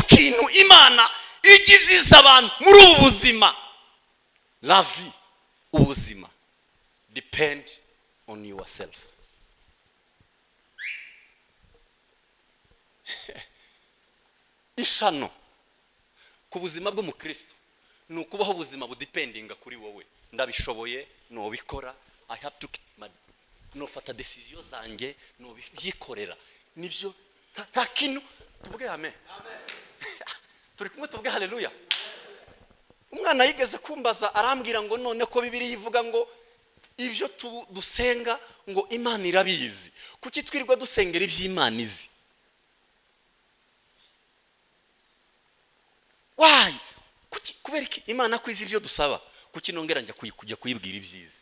kintu imana igiziza abantu muri ubu buzima. La vie, ubuzima, depend on yourself. Ishano ku buzima bw'umukristo ni ukubaho ubuzima budependinga kuri wowe. Ndabishoboye, no bikora, I have to no fata decision zanjye, no byikorera. Nibyo nta kintu tuvuge amen. Turi kumwe tuvuge haleluya. Umwana yigeze kumbaza arambwira ngo none ko Bibiliya ivuga ngo ibyo dusenga ngo Imana irabizi, kuki twirirwa dusengera iby'Imana izi? Why? Kuki kubera iki Imana kwiza ibyo dusaba, kuki nongera njya kujya kuyibwira ibyiza?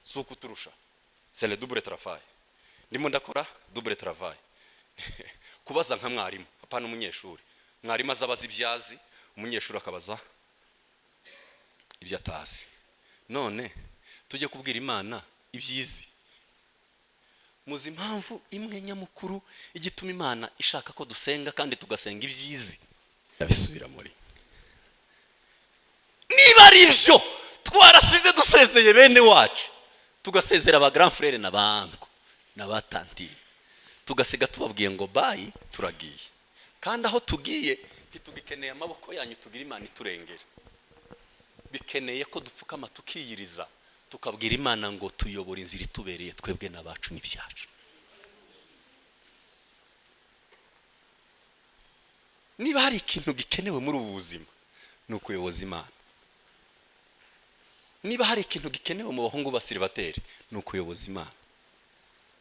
Suko turusha. C'est le double travail. Ndimo ndakora double travail. Kubaza nka mwarimu, apana umunyeshuri. Mwarimu azabaza ibyazi, umunyeshuri akabaza ibyo atazi. None tujye kubwira Imana ibyizi. Muzi impamvu imwe nyamukuru igituma Imana ishaka ko dusenga kandi tugasenga ibyizi. Ndabisubira muri. Niba ari byo twarasize dusezeye bene wacu, tugasezera aba grand frère na banko na batantine, tugasiga tubabwiye ngo bye turagiye, kandi aho tugiye ntitugikeneye amaboko yanyu, tugira Imana iturengera. Bikeneye ko dupfukama tukiyiriza, tukabwira Imana ngo tuyobora inzira itubereye twebwe n'abacu n'ibyacu. Niba hari ikintu gikenewe muri ubu buzima ni ukuyoboza Imana. Niba hari ikintu gikenewe mu bahungu basiribateri ni ukuyoboza Imana.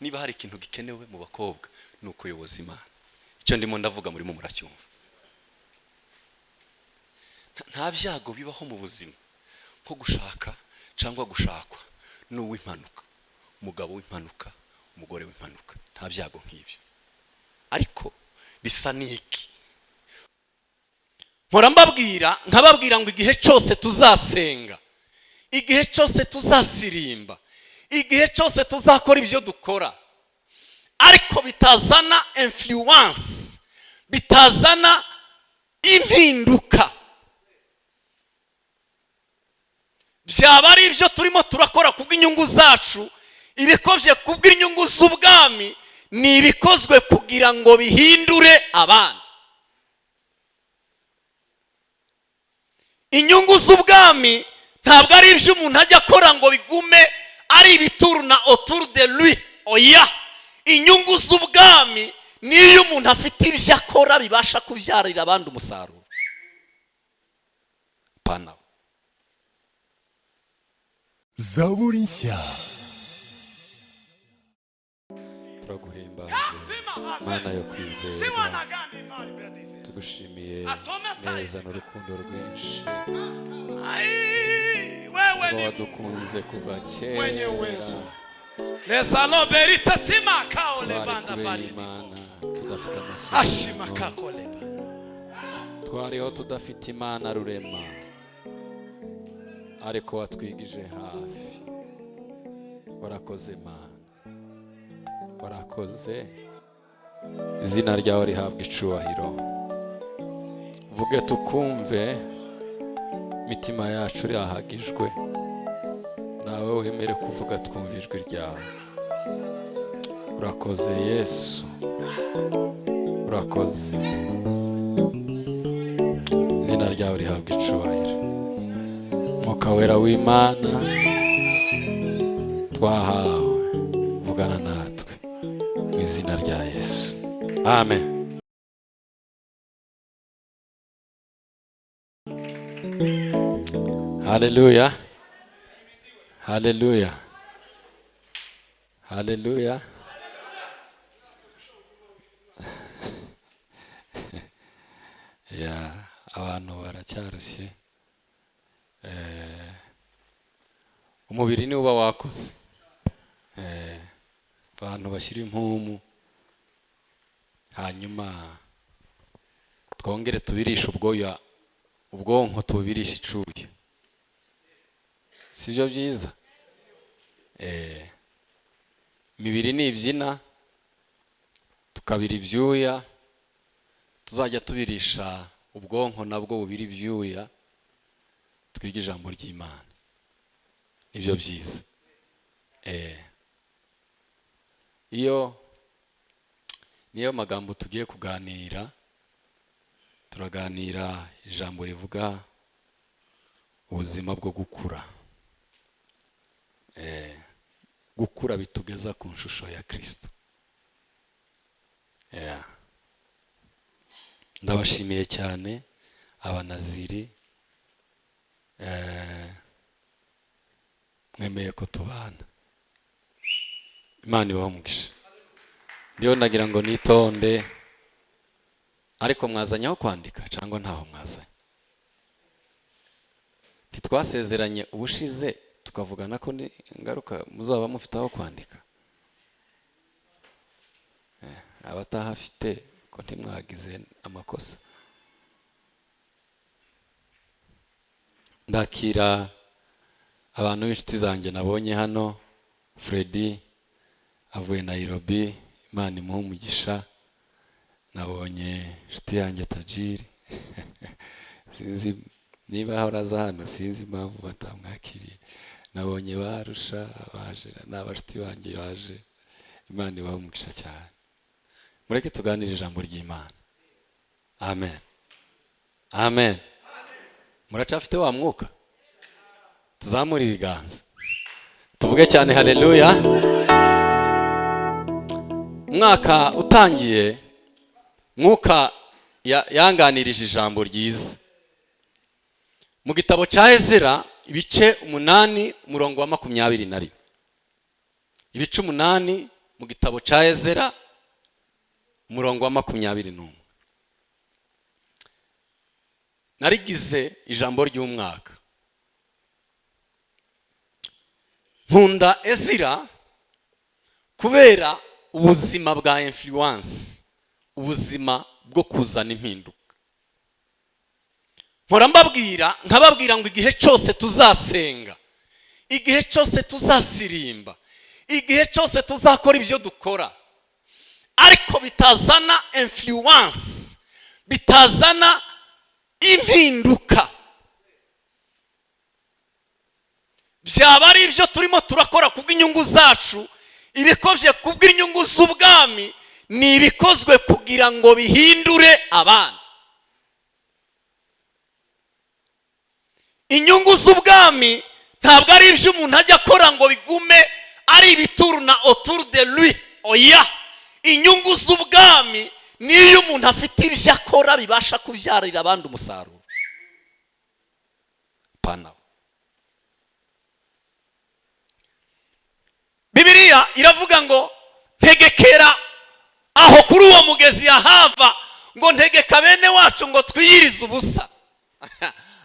Niba hari ikintu gikenewe mu bakobwa ni ukuyoboza Imana. Icyo ndimo ndavuga muri mu muracyumva. Nta byago bibaho mu buzima nko gushaka cyangwa gushakwa n'uw'impanuka, umugabo w'impanuka, umugore w'impanuka. Nta byago nk'ibyo. Ariko bisa n'iki? Mpora mbabwira nkababwira ngo igihe cyose tuzasenga, igihe cyose tuzasirimba, igihe cyose tuzakora ibyo dukora, ariko bitazana influence, bitazana impinduka, byaba ari ibyo turimo turakora kubw'inyungu zacu, ibikozwe kubw'inyungu z'ubwami, ni ibikozwe kugira ngo bihindure abandi. Inyungu z'ubwami ntabwo ari ibyo umuntu ajya akora ngo bigume ari ibituruna autour de lui. Oya, inyungu z'ubwami ni iyo umuntu afite ibyo akora bibasha kubyarira abandi umusaruro. Pana Zaburi nshya. Turaguhimbaje Mana yo kwizerwa, tugushimiye neza n'urukundo rwinshi wewe wadukunze kuva kera. mwenye uwezo. Lesalo berita tima kaole banda twari validi. Imana tudafite Ashima amasezerano, kakole ba. twariho tudafite Imana rurema, ariko watwigije hafi. Warakoze Mana, warakoze. Izina ryawe rihabwa icubahiro. Vuge tukumve, mitima yacu irahagijwe, nawe wemere kuvuga twumva ijwi ryawe. Urakoze Yesu, urakoze. Izina ryawe rihabwa icubahiro. Mwuka wera w'Imana twahawe, vugana natwe mu izina rya Yesu, amen. Haleluya, haleluya, haleluya. Ya, abantu baracyarushye. Umubiri ni uba wakoze. Abantu bashyira impumu, hanyuma twongere tubirisha ubwoya, ubwonko tubirisha icuye. Sibyo byiza? Imibiri ni ibyina, tukabira ibyuya, tuzajya tubirisha ubwonko nabwo bubiri ibyuya, twiga ijambo ry'Imana. Nibyo byiza. Niyo magambo tugiye kuganira, turaganira ijambo rivuga ubuzima bwo gukura. Gukura bitugeza ku nshusho ya Kristo. Ndabashimiye cyane abanaziri, mwemeye ko tubana. Imana ibahe umugisha. Ndiyo nagira ngo nitonde, ariko mwazanye aho kwandika cyangwa ntaho mwazanye? Ntitwasezeranye ubushize tukavugana ko ni ingaruka muzaba mufite aho kwandika? Abatahafite ko ntimwagize amakosa. Ndakira abantu b'inshuti zanjye nabonye hano. Freddy avuye Nairobi, Imana imuhe umugisha. Nabonye inshuti yanjye Tajiri sinzi niba horaza hano, sinzi impamvu batamwakiriye. Nabonye Barusha baje, n'abashuti banjye baje. Imana ibahe umugisha cyane. Mureke tuganire ijambo ry'Imana. Amen. Amen. Muracafite wa mwuka? Tuzamure ibiganza tuvuge cyane haleluya. Mwaka utangiye, mwuka yanganirije ijambo ryiza mu gitabo cya Ezra, ibice 8 umurongo wa 21. Ibice 8 mu gitabo cya Ezra umurongo wa 21. Narigize ijambo ry'umwaka. Nkunda Ezra kubera ubuzima bwa influence, ubuzima bwo kuzana impinduka. Mpora nkababwira ngo igihe cyose tuzasenga, igihe cyose tuzasirimba, igihe cyose tuzakora ibyo dukora, ariko bitazana influence, bitazana impinduka, byaba ari ibyo turimo turakora kubw'inyungu zacu, ibikozwe kubw'inyungu z'ubwami, ni ibikozwe kugira ngo bihindure abandi. Inyungu z'ubwami ntabwo ari ibyo umuntu ajya akora ngo bigume ari ibituruna autour de lui. Oya, inyungu z'ubwami ni iyo umuntu afite ibyo akora bibasha kubyarira abandi umusaruro. Pana Bibiliya iravuga ngo ntegekera aho kuri uwo mugezi Yahava, ngo ntegeka bene wacu ngo twiyirize ubusa.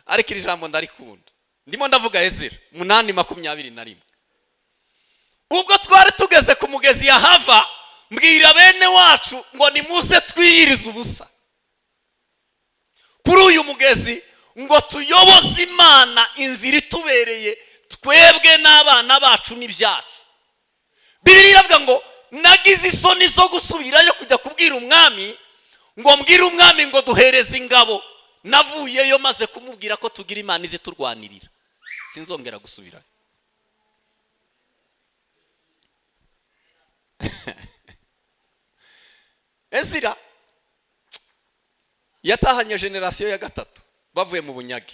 Ariko iri jambo ndarikunda. Ndimo ndavuga Ezra 8:21. Ubwo twari tugeze ku mugezi Yahava, mbwira bene wacu ngo nimuze twiyirize ubusa kuri uyu mugezi, ngo tuyoboze Imana inzira itubereye twebwe n'abana bacu n'ibyacu. Bibiliya iravuga ngo nagize isoni zo gusubirayo kujya kubwira umwami, ngo mbwire umwami ngo duhereze ingabo. Navuyeyo maze kumubwira ko tugira Imana izi turwanirira, sinzongera gusubirayo. Ezra yatahanye generasiyo ya gatatu bavuye mu bunyage.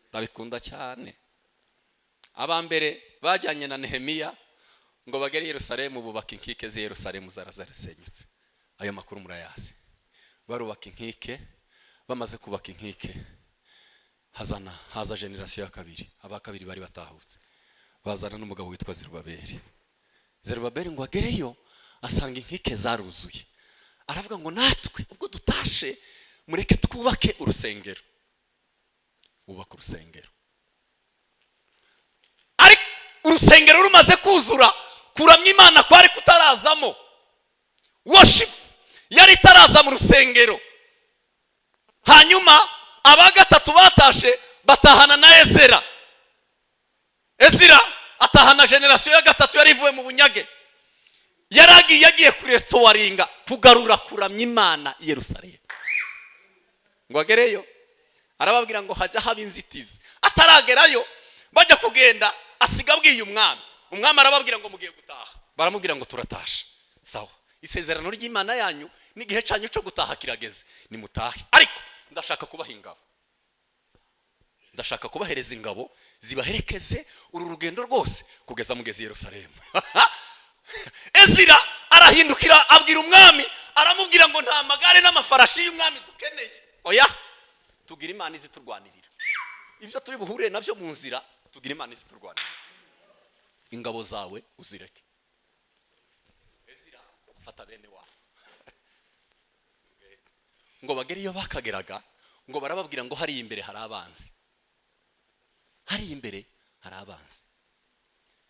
Ndabikunda cyane. Abambere bajyanye na Nehemiya ngo bagere Yerusalemu, bubaka inkike z'i Yerusalemu zarasenyutse. Ayo makuru murayazi. Barubaka inkike, bamaze kubaka inkike haza generasiyo ya kabiri. Abakabiri bari batahutse, bazana n'umugabo witwa Zerubabeli ngo agereyo asanga inkike zaruzuye. Aravuga ngo natwe ubwo dutashe mureke twubake urusengero. Bubaka urusengero. Ariko urusengero rumaze kuzura, kuramya Imana kwari kutarazamo. Worship yari itaraza mu rusengero. Hanyuma abagatatu batashe batahana na Ezra. Ezra atahana generasiyo ya gatatu yari ivuye mu bunyage. Yagiye kurestoringa, kugarura kuramya Imana i Yerusalemu. ngo agereyo arababwira ngo hajya haba inzitizi. Ataragerayo bajya kugenda asiga abwiye umwami arababwira ngo mugiye gutaha. Baramubwira ngo turatasha. Sawa, isezerano ry'Imana yanyu n'igihe cyanyu cyo gutaha kirageze, nimutahe. Ariko ndashaka kubaha ingabo, ndashaka kubahereza ingabo zibaherekeze uru rugendo rwose kugeza mugeze Yerusalemu. Ezira arahindukira abwira umwami, aramubwira ngo nta magare n'amafarashi y'umwami dukeneye. Oya, tugira Imana iziturwanirira. Ibyo turi buhure nabyo mu nzira, tugira Imana iziturwanirira. Ingabo zawe uzireke. Ezira afata bene wabo ngo bagere iyo bakageraga, ngo barababwira ngo hari imbere hari abanzi, hari imbere hari abanzi,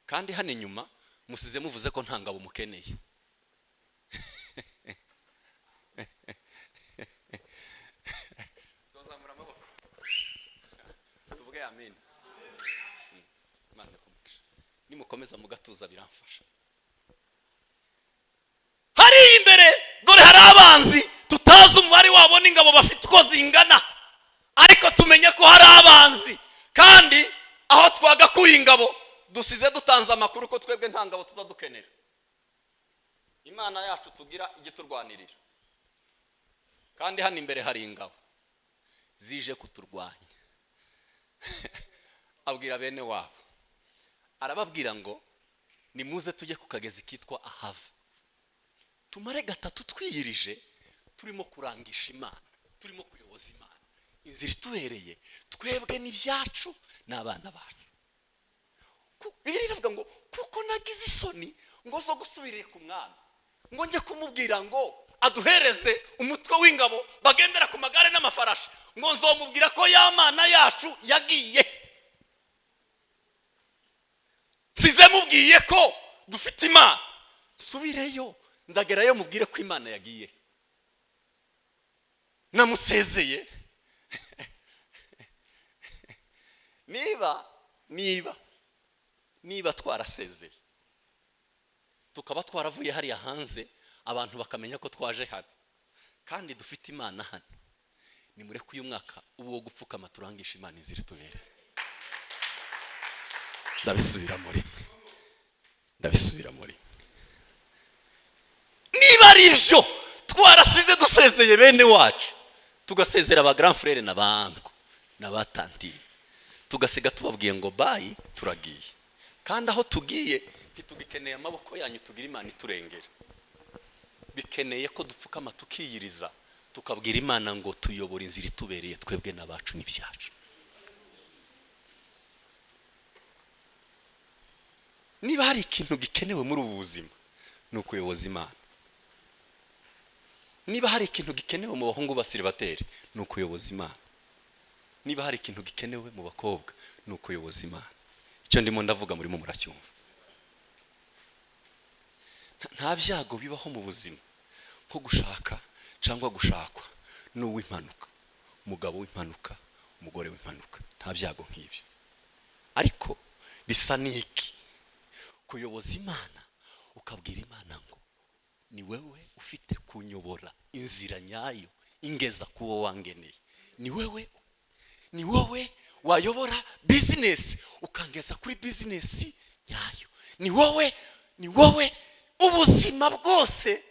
kandi hano inyuma musize muvuze ko nta ngabo mukeneye. Dozamura amaboko tuvuge amen. Imana ikomeje, nimukomeza mugatuza biramfasha. Hari imbere dore hari abanzi, tutazi umubare wabo n'ingabo bafite uko zingana, ariko tumenye ko hari abanzi, kandi aho twagakuye ingabo dusize dutanze amakuru ko twebwe nta ngabo tuzadukenera. Imana yacu tugira igiturwanirira, kandi hano imbere hari ingabo zije kuturwanya. Abwira bene wabo, arababwira ngo nimuze tujye ku kagezi kitwa Ahava, tumare gatatu twiyirije turimo kurangisha Imana, turimo kuyoboza Imana, inzira itubereye twebwe n'ibyacu n'abana bacu. Bibiri iravuga ngo kuko nagize isoni ngo zo gusubirira ku mwami, ngo njye kumubwira ngo aduhereze umutwe w'ingabo bagendera ku magare n'amafarashi, ngo nzomubwira ko ya Mana yacu yagiye. Size mubwiye ko dufite Imana, subireyo ndagerayo mubwire ko Imana yagiye. Namusezeye. niba twarasezeye tukaba twaravuye hariya hanze, abantu bakamenya ko twaje hano kandi dufite Imana hano, nimureke uyu mwaka uwo gupfukama turangisha Imana inzira itubereye. Ndabisubira muri niba ari byo twarasize dusezeye bene wacu, tugasezera aba grand frère na banko na batanti, tugasiga tubabwiye ngo bye turagiye, kandi aho tugiye ntitugikeneye amaboko yanyu, tugira Imana iturengera. Bikeneye ko dupfukama tukiyiriza, tukabwira Imana ngo tuyobore inzira itubereye twebwe n'abacu n'ibyacu. Niba hari ikintu gikenewe muri ubu buzima ni ukuyoboza Imana. Niba hari ikintu gikenewe mu bahungu basiribateri ni ukuyoboza Imana. Niba hari ikintu gikenewe mu bakobwa ni ukuyoboza Imana. Icyo ndimo ndavuga murimo muracyumva. Nta byago bibaho mu buzima nko gushaka cyangwa gushakwa n'uw'impanuka, umugabo w'impanuka, umugore w'impanuka. Nta byago nk'ibyo, ariko bisa n'iki kuyoboza Imana, ukabwira Imana ngo ni wewe ufite kunyobora inzira nyayo ingeza kuwo wangeneye. Ni wowe wayobora business ukangeza kuri business nyayo. Ni wowe ubuzima bwose.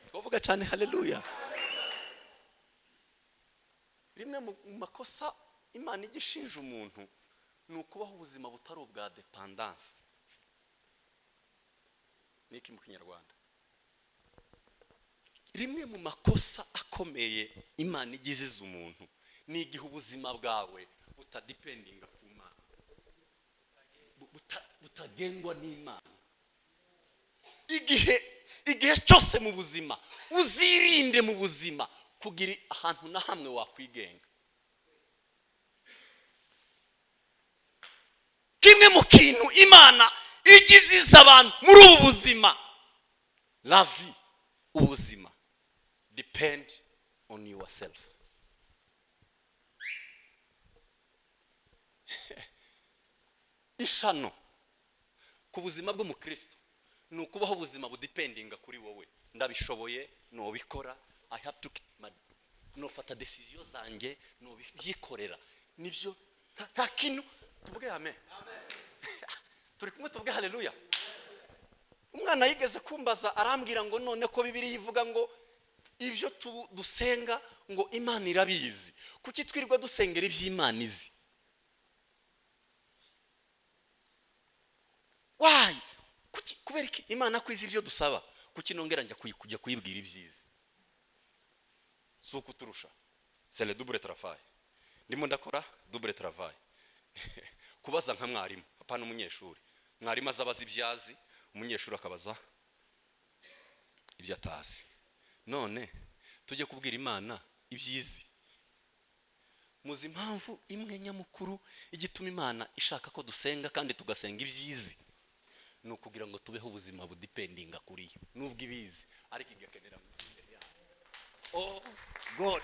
Twavuga cyane haleluya. Rimwe mu makosa Imana igishinja umuntu ni ukubaho ubuzima butari ubwa dependance. Niki mu Kinyarwanda? Rimwe mu makosa akomeye Imana igiziza umuntu ni igihe ubuzima bwawe butadependinga ku Mana, butagengwa n'Imana. Igihe cyose mu buzima uzirinde mu buzima kugira ahantu na hamwe wakwigenga. Kimwe mu kintu Imana igiziza abantu muri ubu buzima, la vie, ubuzima, depend on yourself. Ishano ku buzima bw'umukristo ni ukubaho ubuzima budependinga kuri wowe. Ndabishoboye, nubikora, I have to nofata decision zanjye no byikorera nibyo nta kintu tuvuge amen turi kumwe tuvuge haleluya. Umwana yigeze kumbaza arambwira ngo none ko Bibiliya ivuga ngo ibyo dusenga ngo Imana irabizi, kuki twirirwa dusengera iby'Imana izi? Why? Kuki kubera iki Imana kwiza ibyo dusaba, kuki nongera njya kujya kuyibwira ibyiza? Suko turusha. C'est le double travail. Ndimo ndakora double travail. Kubaza nka mwarimu, apana umunyeshuri. Mwarimu azabaza ibyazi, umunyeshuri akabaza ibyo atazi. None tujye kubwira Imana ibyizi. Muzi impamvu imwe nyamukuru igituma Imana ishaka ko dusenga kandi tugasenga ibyizi, no kugira ngo tubeho ubuzima budipendinga kuri yo nubwo ibizi ariko igakenera musinde yayo. Oh God,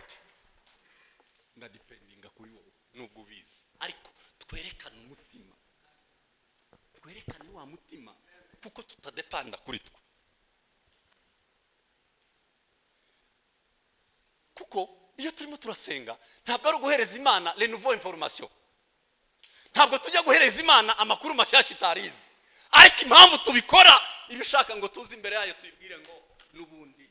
ndadipendinga kuri wowe nubwo ubizi, ariko twerekane umutima, twerekane wa mutima kuko tutadepanda kuri twe. Kuko iyo turimo turasenga ntabwo ari uguhereza Imana les nouveaux informations, ntabwo tujya guhereza Imana amakuru mashyashya itarizi, ariko impamvu tubikora ibishaka ngo tuzi imbere yayo tuyibwire ngo nubundi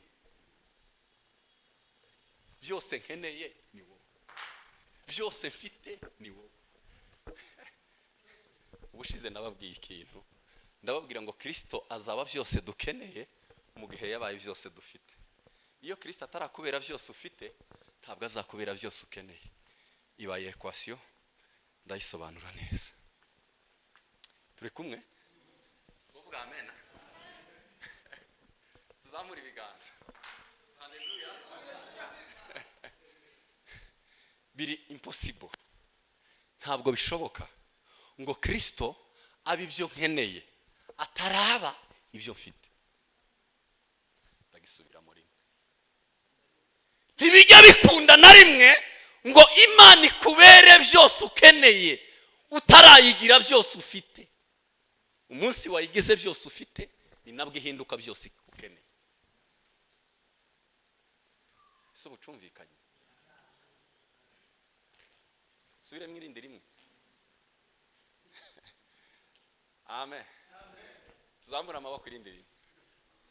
byose nkeneye ni wowe, byose mfite ni wowe. Ubushize nababwiye ikintu, ndababwira ngo Kristo azaba byose dukeneye mu gihe yabaye byose dufite. Iyo Kristo atarakubera byose ufite, ntabwo azakubera byose ukeneye. Ibaye equation ndayisobanura neza. Turi kumwe? Tuvuga amen. Tuzamura ibiganza. Haleluya. Biri impossible, ntabwo bishoboka ngo Kristo abe ibyo nkeneye ataraba ibyo mfite. Ndagisubira muri mwe, ntibijya bikunda na rimwe ngo Imana ikubere byose ukeneye utarayigira byose ufite. Umunsi wayigize byose ufite ni nabwo ihinduka byose ukeneye. Ese bucumvikanye? Subire mwirinde rimwe. Amen. Tuzamura amaboko irinde rimwe.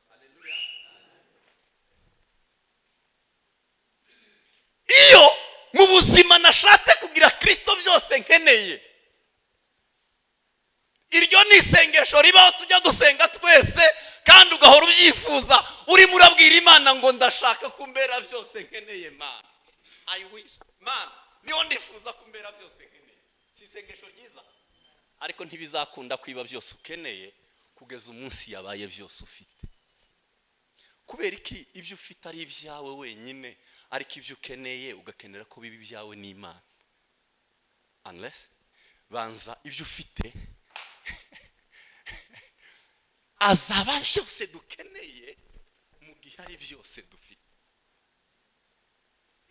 Haleluya. Iyo mu buzima nashatse kugira Kristo byose nkeneye, iryo ni isengesho ribaho tujya dusenga twese kandi ugahora ubyifuza, urimo urabwira Imana ngo ndashaka kumbera byose nkeneye Mana. I wish Mana niyo ndifuza kumbera byose nkeneye. Si isengesho ryiza? Ariko ntibizakunda kwiba byose ukeneye kugeza umunsi yabaye byose ufite. Kubera iki ibyo ufite ari ibyawe wenyine, ariko ibyo ukeneye ugakenera ko bibi byawe n'Imana. Unless banza ibyo ufite azaba byose dukeneye mu gihe ari byose dufite.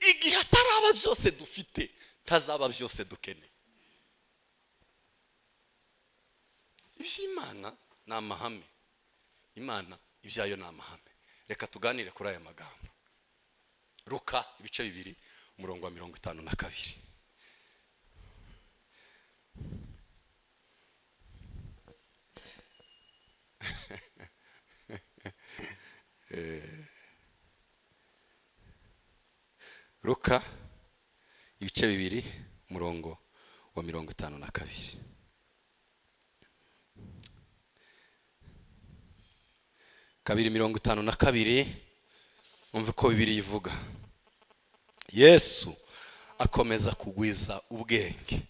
Igihe ataraba byose dufite ntazaba byose dukeneye. Iby'Imana ni amahame, Imana ibyayo ni amahame. Reka tuganire kuri aya magambo. Luka ibice 2 umurongo wa 52. Luka ibice 2 umurongo wa 52. Kabiri 52, umva ko Bibiliya ivuga. Yesu akomeza kugwiza ubwenge,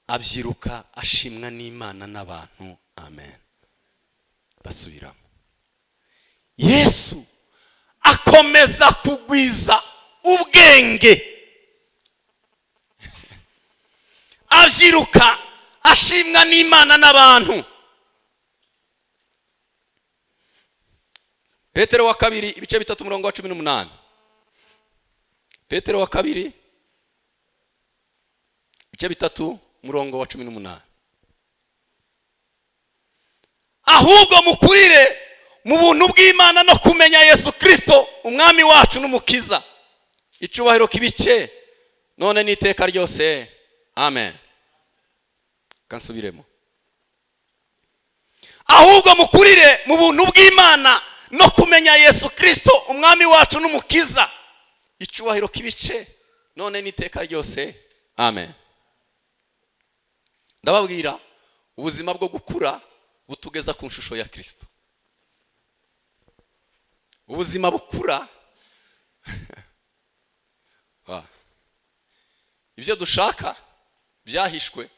abyiruka ashimwa n'Imana n'abantu. Amen. Basubiramo. Yesu akomeza kugwiza ubwenge, abyiruka ashimwa n'Imana n'abantu. Petero wa 2 ibice 3 umurongo wa 18. Petero wa 2 ibice 3 umurongo wa 18. Ahubwo mukurire mu buntu bw'Imana no kumenya Yesu Kristo umwami wacu n'umukiza, icubahiro kibice none n'iteka ryose, amen. Kansubiremo. Ahubwo mukurire mu buntu bw'Imana no kumenya Yesu Kristo umwami wacu n'umukiza, icubahiro kibice none n'iteka ryose, amen. Ndababwira ubuzima bwo gukura butugeza ku nshusho ya Kristo. Ubuzima bukura ibyo dushaka byahishwe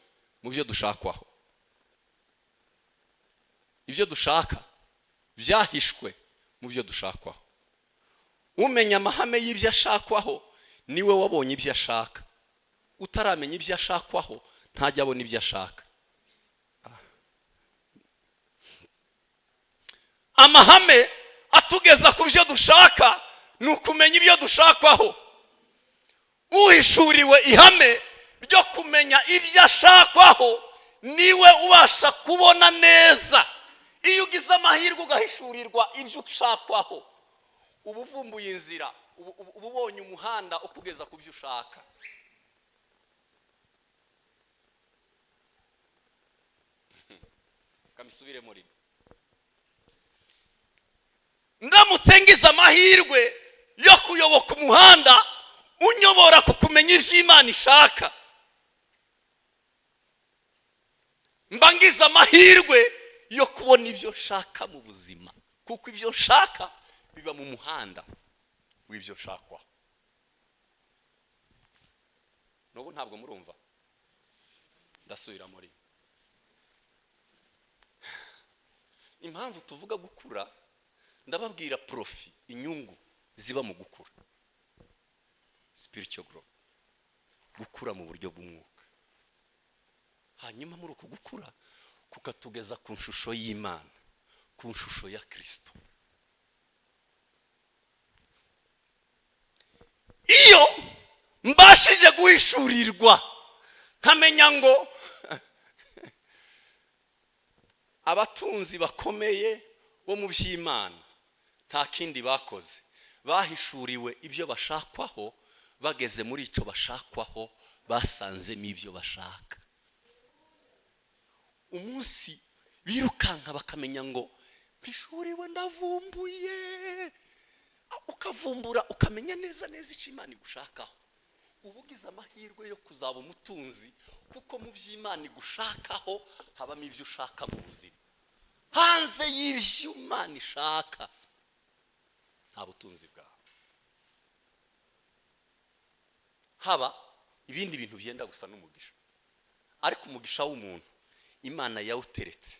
mu byo dushakwaho. Ibyo dushaka byahishwe mu byo dushakwaho. Umenya amahame y'ibyo ashakwaho niwe wabonye ibyo ashaka. Utaramenya ibyo ashakwaho ntajya abona ibyo ashaka. Amahame atugeza ku byo dushaka ni ukumenya ibyo dushakwaho. Uhishuriwe ihame ryo kumenya ibyo ashakwaho niwe ubasha kubona neza. Iyo ugize amahirwe ugahishurirwa ibyo ushakwaho, uba uvumbuye inzira, uba ubonye umuhanda ukugeza ku byo ushaka. Kamisubire muri ndamutse ngize amahirwe yo kuyoboka umuhanda unyobora ku kumenya ibyo Imana ishaka, mba ngize amahirwe yo kubona ibyo nshaka mu buzima, kuko ibyo nshaka biba mu muhanda w'ibyo nshakwa. N'ubu ntabwo murumva, ndasubira muri impamvu tuvuga gukura. Ndababwira profi, inyungu ziba mu gukura, spiritual growth, gukura mu buryo bw'umwuka. Hanyuma muri uko gukura kukatugeza ku nshusho y'Imana, ku nshusho ya Kristo. Iyo mbashije guhishurirwa nkamenya ngo abatunzi bakomeye bo mu by'Imana nta kindi bakoze, bahishuriwe ibyo bashakwaho, bageze muri ico bashakwaho basanzemo ibyo bashaka. Umunsi birukanka bakamenya ngo mpishuriwe ndavumbuye, ukavumbura ukamenya neza neza icyo Imana igushakaho, ubugize amahirwe yo kuzaba umutunzi, kuko mu by'Imana igushakaho habamo ibyo ushaka mu buzima. Hanze y'ibyo Imana ishaka nta butunzi bwawe. Haba ibindi bintu byenda gusa n'umugisha, ariko umugisha w'umuntu Imana yawuteretse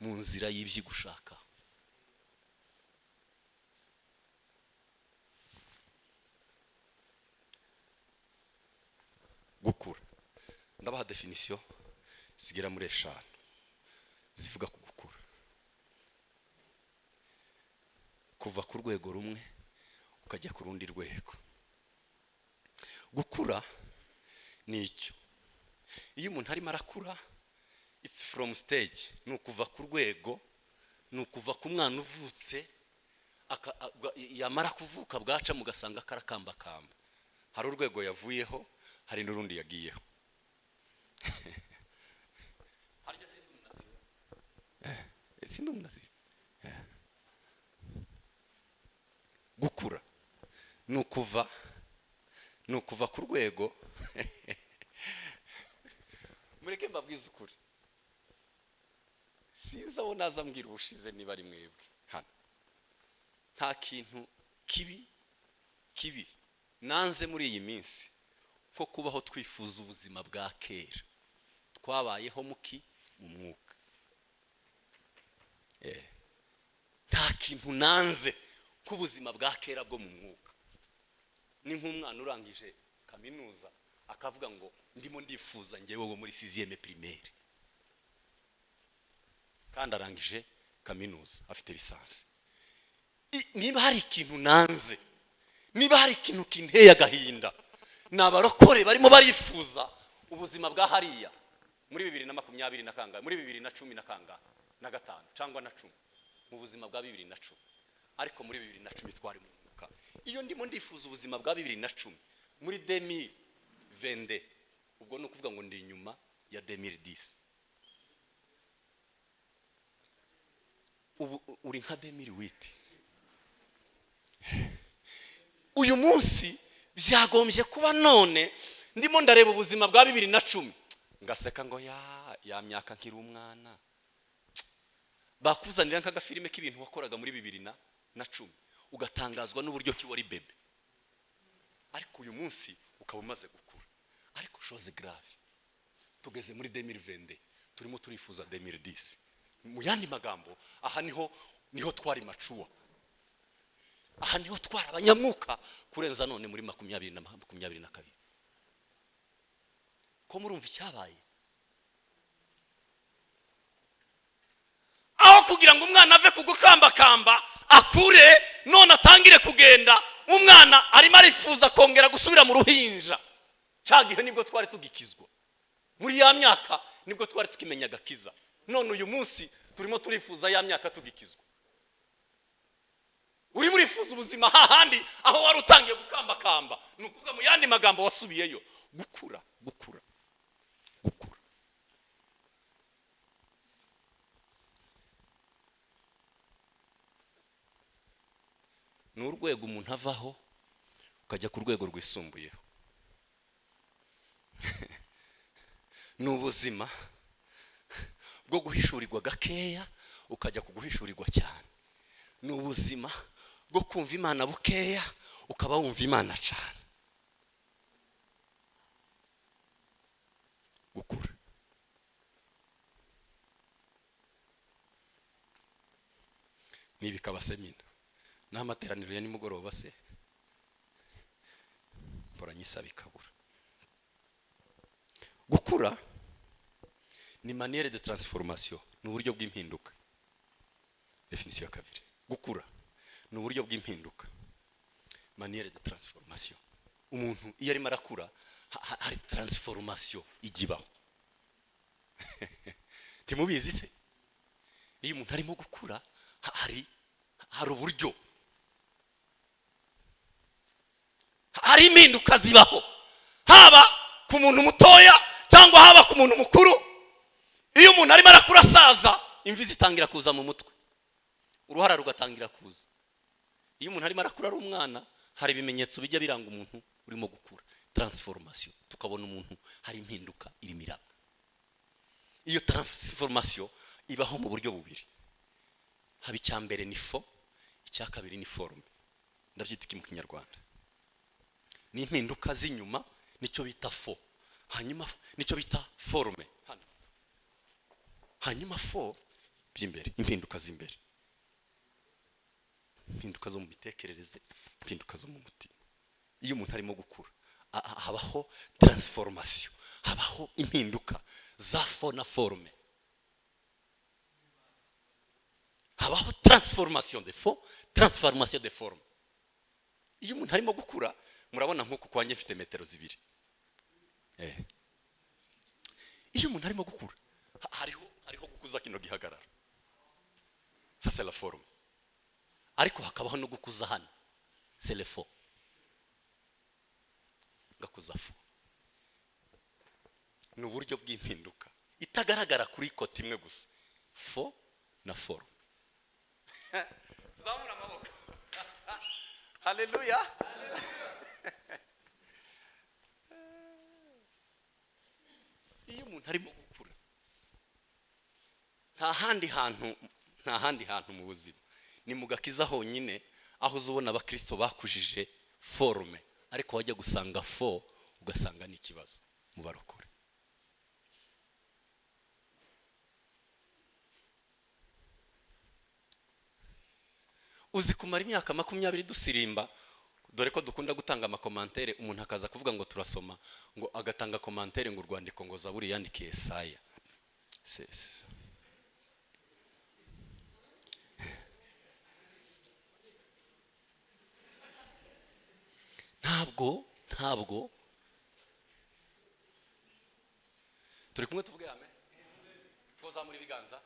mu nzira y'ibyo igushaka. Gukura, ndabaha definition zigera muri 5 zivuga ku gukura. Kuva ku rwego rumwe ukajya ku rundi rwego. Gukura ni icyo. Iyo umuntu arimo arakura, it's from stage, ni ukuva ku rwego, ni ukuva ku mwana uvutse, yamara kuvuka bwaca mugasanga karakambakamba. Hari urwego yavuyeho, hari n'urundi yagiyeho. Sindi umunaziro. Gukura ni ukuva ku rwego. Mureke mbabwize ukuri, sinzi aho naza mbwira ubushize niba ari mwebwe hano. Nta kintu kibi nanze muri iyi minsi ko kubaho twifuza ubuzima bwa kera, twabayeho mu mwuka. Nta kintu nanze k'ubuzima bwa kera bwo mu mwuka. Ni nk'umwana urangije kaminuza akavuga ngo ndimo ndifuza ngewe wo muri 6e primaire, kandi arangije kaminuza afite lisansi. Niba hari ikintu nanze, niba hari ikintu kinteye agahinda, n'abarokore barimo barifuza ubuzima bwa hariya muri 2020 na kangahe, muri 2010 na kangahe na 5 cyangwa na 10, mu buzima bwa 2010, ariko muri 2010 twari mu mwuka. Iyo ndimo ndifuza ubuzima bwa 2010 muri 2022, ubwo ni ukuvuga ngo ndi inyuma ya 2010. Ubu uri nka 2008. Uyu munsi byagombye kuba none ndimo ndareba ubuzima bwa 2010 ngaseka ngo ya myaka nkiri umwana, bakuzanira nk'agafilime k'ibintu wakoraga muri 2010 ugatangazwa n'uburyo ki wari bebe, ariko uyu munsi ukaba umaze gukura. Ariko chose grave, tugeze muri 2022 turimo turifuza 2010. Mu yandi magambo, aha niho twari macuwa, aha niho twari abanyamwuka kurenza none muri 2022. Ko murumva icyabaye? Aho kugira ngo umwana ave kugukambakamba akure none atangire kugenda, umwana arimo arifuza kongera gusubira mu ruhinja. Cagihe nibwo twari tugikizwa, muri ya myaka nibwo twari tukimenya gakiza. None uyu munsi turimo turifuza ya myaka tugikizwa. Uri murifuza ubuzima hahandi aho wari utangiye gukambakamba, ni ukuvuga mu yandi magambo wasubiyeyo. Gukura. Ni urwego umuntu avaho ukajya ku rwego rwisumbuyeho. Ni ubuzima bwo guhishurirwa gakeya ukajya kuguhishurirwa cyane. Ni ubuzima bwo kumva Imana bukeya ukaba wumva Imana cyane. Gukura. Nibi kabasemina n'amateraniro ya nimugoroba se poranyisa bikabura. Gukura ni manière de transformation, ni uburyo bw'impinduka. Definition ya kabiri. Gukura ni uburyo bw'impinduka, manière de transformation. Umuntu iyo arimo arakura hari transformation igibaho. Timubizi se? Iyo umuntu arimo gukura hari uburyo, hari impinduka zibaho, haba ku muntu mutoya cyangwa haba ku muntu mukuru. Iyo umuntu arimo arakura asaza, imvi zitangira kuza mu mutwe, uruhara rugatangira kuza. Iyo umuntu arimo arakura ari umwana, hari ibimenyetso bijya biranga umuntu urimo gukura, transformation. Tukabona umuntu hari impinduka iri miraba. Iyo transformation ibaho mu buryo bubiri. Haba icyambere ni fo, icya kabiri ni forme. Ndabyita iki mu Kinyarwanda? Ni impinduka z'inyuma nicyo bita fo, hanyuma nicyo bita forme. Hanyuma fo by'imbere, impinduka z'imbere, impinduka zo mu bitekerereze, impinduka zo mu mutima. Iyo umuntu arimo gukura habaho transformation, habaho impinduka za fo na forme. Habaho transformation de fo, transformation de forme. Iyo umuntu arimo gukura, murabona nk'uko kwanjye mfite metero 2. Iyo umuntu arimo gukura hariho gukuza kino gihagarara, ça c'est la forme. Ariko hakabaho no gukuza hano, c'est le faux. Gakuza fo ni uburyo bw'impinduka itagaragara kuri kote imwe gusa, fo na forme. Zamura amaboko. Haleluya. Iyo umuntu arimo gukura, nta handi hantu mu buzima, ni mu gakiza honyine aho uzubona abakristo bakujije forme, ariko wajya gusanga fo ugasanga ni ikibazo mu barokore. Uzi kumara imyaka 20 dusirimba, dore ko dukunda gutanga amakomantere, umuntu akaza kuvuga ngo turasoma, ngo agatanga komantere ngo urwandiko ngo Zaburi yandikiye Yesaya. Ntabwo turi kumwe, tuvuge amen, twozamura ibiganza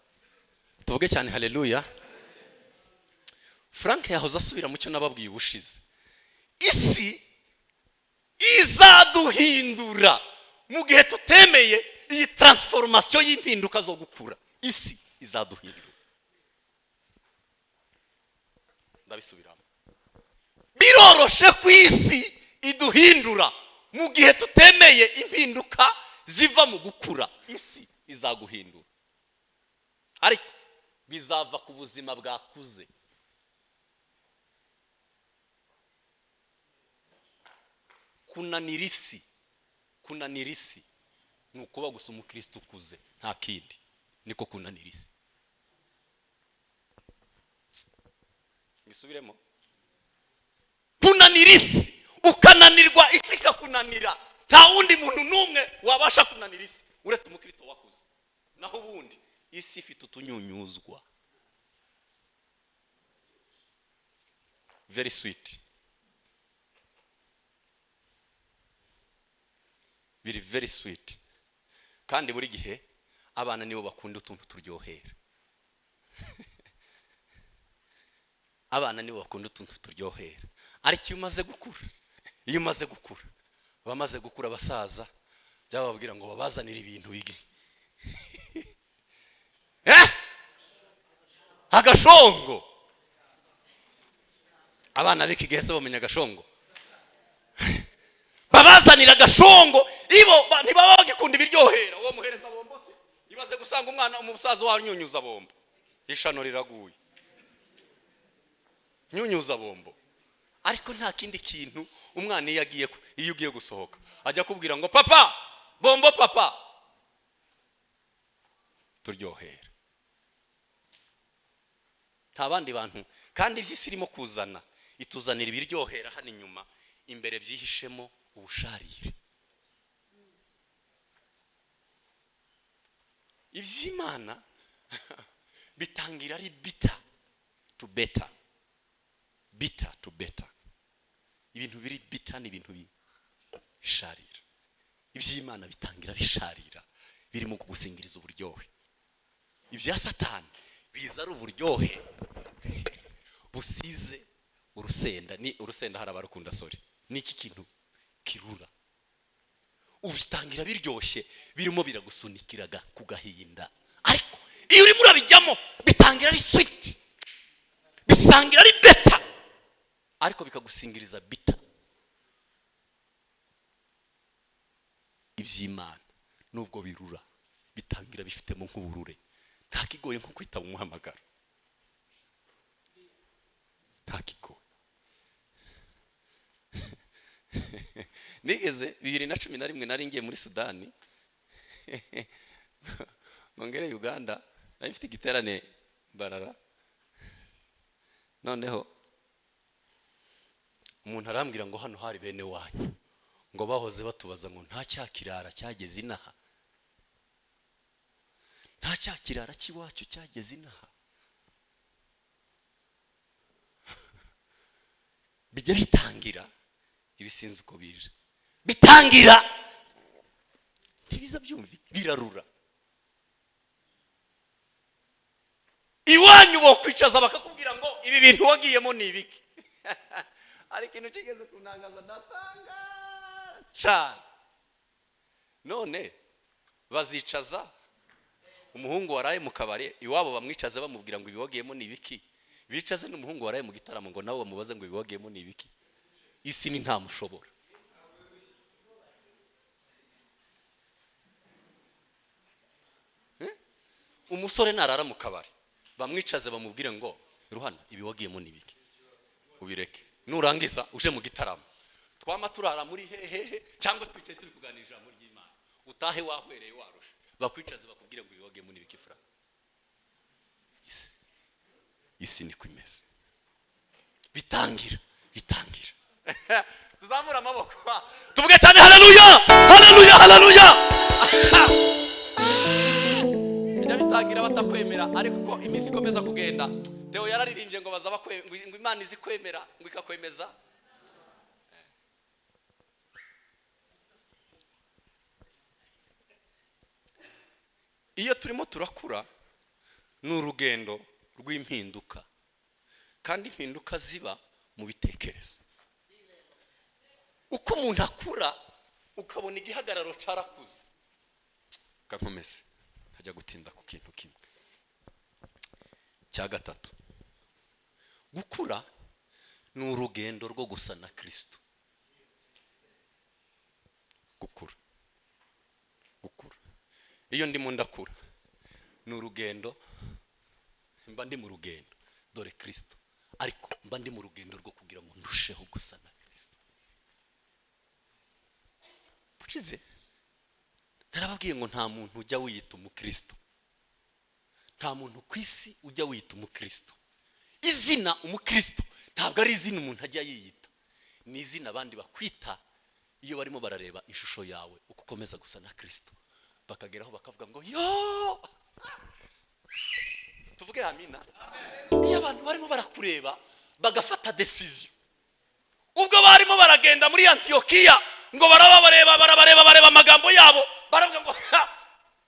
tuvuge cyane haleluya. Frank yahoze asubira mu cyo nababwiye ubushize. Isi izaduhindura mu gihe tutemeye iyi transformation y'impinduka zo gukura. Isi izaduhindura. Ndabisubiramo. Biroroshe ku isi iduhindura mu gihe tutemeye impinduka ziva mu gukura. Isi izaguhindura, ariko bizava ku buzima bwakuze. kunanira isi ni ukuba gusa umukristo ukuze, nta kindi. Niko kunanira isi. Ngisubiremo. Kunanira isi, ukananirwa isi ikakunanira. Nta wundi muntu numwe wabasha kunanira isi uretse umukristo wakuze. Naho ubundi isi ifite utunyunyuzwa. Very sweet. Biri very sweet. Kandi buri gihe abana nibo bakunda utuntu turyohera. Abana nibo bakunda utuntu turyohera. Ariko iyo umaze gukura bamaze gukura abasaza byababwira ngo babazanire ibintu bigi. Agashongo. Abana biki gese bamenya agashongo. Babazanira agashongo, ibo ntibaba bagikunda ibiryohera. Uwo muhereza bombo se ibaze gusanga umwana umusaza wanyunyuza bombo. Ishano riraguye. Nyunyuza bombo. Ariko nta kindi kintu umwana iyo ugiye gusohoka ajya kubwira ngo papa, bombo papa. Turyohera. Nta bandi bantu kandi iby'isi irimo kuzana ituzanira ibiryohera hano inyuma, imbere byihishemo ubusharire. Iby'Imana bitangira ari bitter to better. Bitter to better. Ibintu biri bitter ni ibintu bisharira. Iby'Imana bitangira bisharira, birimo kugusingiriza uburyohe. Ibya Satani biza ari uburyohe busize urusenda. Ni urusenda hari abarukunda sorry. Niki kintu kirura. Ubitangira biryoshye, birimo biragusunikiraga kugahinda. Ariko iyo uri murabijyamo bitangira ari sweet, bisangira ari better, ariko bikagusingiriza bitter. Iby'Imana nubwo birura bitangira bifitemo nk'uburure. Nta kigoye nko kwita umuhamagaro. Nta kigoye. Nigeze 2011 nari ngiye muri Sudani. Ngongere Uganda, nari mfite igiterane Barara. Noneho umuntu arambwira ngo hano hari bene wanyu ngo bahoze batubaza ngo nta cyakirara cyageze inaha. Nta cyakirara kiwacu cyageze inaha. Bijya bitangira ibisinzi uko bije. Bitangira ntibiza byumvi birarura. Iwanyu bo kwicaza bakakubwira ngo ibi bintu wagiyemo ni ibiki. Ari kintu kigeze kunangaza datanga cha. None bazicaza umuhungu waraye mu kabare iwabo bamwicaze bamubwira ngo ibiwagiyemo ni ibiki. Bicaze n'umuhungu waraye mu gitaramo ngo nawe bamubaze ngo ibiwagiyemo ni ibiki. Isi ni nta mushobora. Umusore narara mu kabari bamwicaze bamubwire ngo Ruhana ibiwagiyemo ni ibiki. Ubireke. Nurangiza uje mu gitaramo. Twama turara muri hehe cyangwa twicaye turi kuganira muri y'Imana. Utahe wahwereye warusha. Bakwicaze bakubwire ngo ibiwagiyemo ni ibiki fra. Isi ni kwimeze. Bitangira. Tuzamura amaboko. Tuvuge cyane haleluya! Haleluya! Haleluya! Bitangira batakwemera, ariko uko iminsi ikomeza kugenda Theo yararirimbye ngo baza ngo Imana izi kwemera ngo ikakwemeza. Iyo turimo turakura n'urugendo rw'impinduka, kandi impinduka ziba mu bitekerezo. Uko umuntu akura ukabona igihagararo cyarakuze, kankomeze hajya gutinda ku kintu kimwe cya gatatu. Gukura ni urugendo rwo gusa na Kristo. Gukura iyo ndimo ndakura ni urugendo, mba ndi mu rugendo dore Kristo, ariko mba ndi mu rugendo rwo kugira ngo ndusheho gusa na Kristo. Bucize narababwiye ngo nta muntu ujya wiyita umukristo, nta muntu ku isi ujya wiyita umukristo. Izina umukristo ntabwo ari izina umuntu ajya yiyita, ni izina abandi bakwita iyo barimo barareba ishusho yawe uko ukomeza gusa na Kristo, bakageraho bakavuga ngo yo, tuvuge amina. Iyo abantu barimo barakureba bagafata decision, ubwo barimo baragenda muri Antiokiya ngo barabareba amagambo yabo, baravuga ngo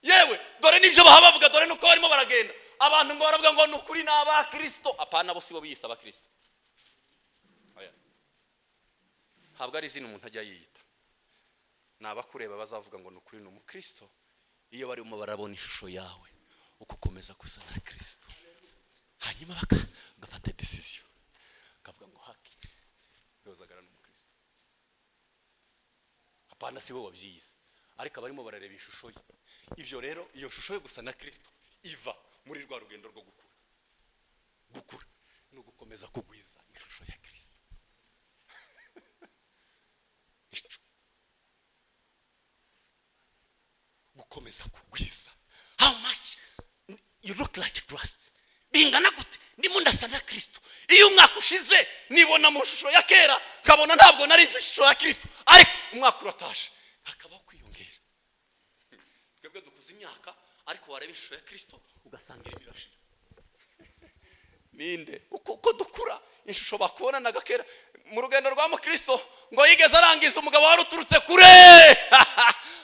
yewe dore nibyo bavuga, dore nuko barimo baragenda. Abantu ngo baravuga ngo nukuri n'aba Kristo. Apana, bo sibo biyisa aba Kristo. Ntabwo ari izina umuntu ajya yiyita. Nabakureba bazavuga ngo nukuri ni umukristo iyo barimo barabona ishusho yawe uko ukomeza gusa na Kristo, hanyuma bagafata decision, bakavuga ngo haki yozagara n'umukristo. Apana, sibo wabyiyise, ariko barimo barareba ishusho ye. Ibyo rero, iyo shusho yo gusa na Kristo iva muri rwa rugendo rwo gukura no gukomeza kugwiza ishusho ya Kristo. Gukomeza kugwiza. How much you look like Christ? Bingana gute ndimo ndasa na Kristo? Iyo umwaka ushize nibona mu shusho ya kera, kabona ntabwo nari ishusho ya Kristo, ariko umwaka uratashe hakabaho kwiyongera. Twebwe dukuze imyaka, ariko wareba ishusho ya Kristo ugasangira ibirashira. Ninde uko dukura ishusho bakubona na gakera mu rugendo rwa Mukristo, ngo yigeze arangiza umugabo wari uturutse kure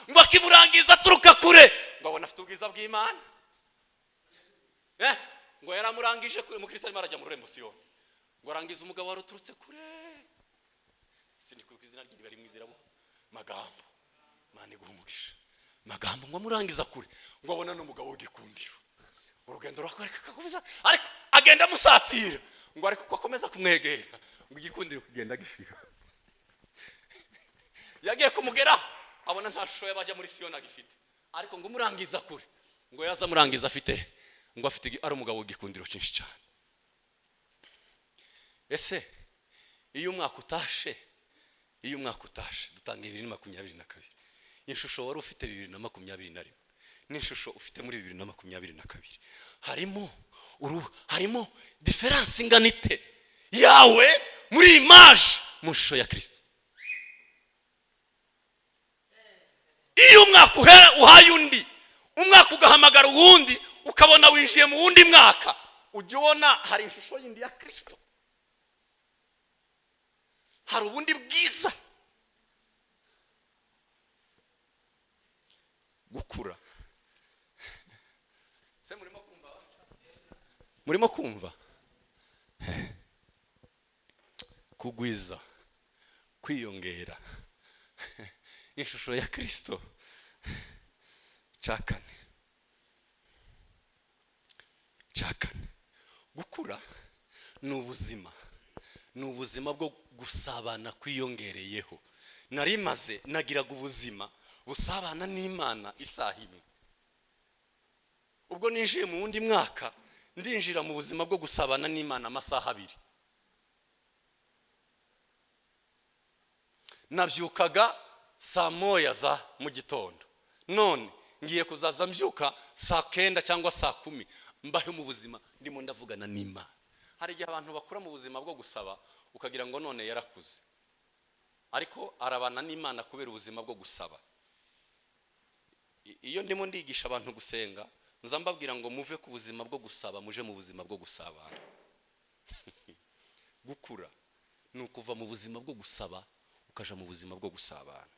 ngo akimurangiza aturuka kure, ngo abona afite ubwiza bw'Imana. Ngo yaramurangije kure. Mukristo arimo arajya mu rurembo Siyoni, ngo arangiza umugabo wari uturutse kure. Sinikuka izina rye bari mwiziramo magambo, Imana iguhumugisha magambo, ngo amurangiza kure, ngo abona n'umugabo w'igikundiro. Urugendo rwakoreka kakubiza, ariko agenda musatira, ngo ariko uko akomeza kumwegera ngo igikundiro kugenda gishira. Yagiye kumugeraho abona nta shusho y'abajya muri Siyoni agifite, ariko ngo murangiza kure, ngo yaza murangiza afite ari umugabo w'igikundiro cyinshi cyane. Ese iyo umwaka utashe dutanga 2022, ishusho wari ufite 2021 n'ishusho ufite muri 2022 harimo difference inganite yawe muri image mu shusho ya Kristo. Iyo umwaka uhaye undi, umwaka ugahamagara uwundi, ukabona winjiye mu wundi mwaka, ujye ubona hari ishusho yindi ya Kristo, hari ubundi bwiza. Gukura. Se murimo kumva? Kugwiza, kwiyongera ishusho ya Kristo. Cakane. Gukura ni ubuzima bwo gusabana kwiyongereyeho. Narimaze nagiraga ubuzima busabana n'Imana isaha imwe. Ubwo ninjiye mu wundi mwaka, ndinjira mu buzima bwo gusabana n'Imana amasaha 2. Nabyukaga saa 1 za mu gitondo, none ngiye kuzaza mbyuka saa 9 cyangwa saa 10, mbahe mu buzima ndimo ndavugana n'Imana. Hari igihe abantu bakura mu buzima bwo gusaba ukagira ngo none yarakuze, ariko arabana n'Imana kubera ubuzima bwo gusaba. Iyo ndimo ndigisha abantu gusenga, nza mbabwira ngo muve ku buzima bwo gusaba muje mu buzima bwo gusabana. Gukura ni ukuva mu buzima bwo gusaba ukaja mu buzima bwo gusabana.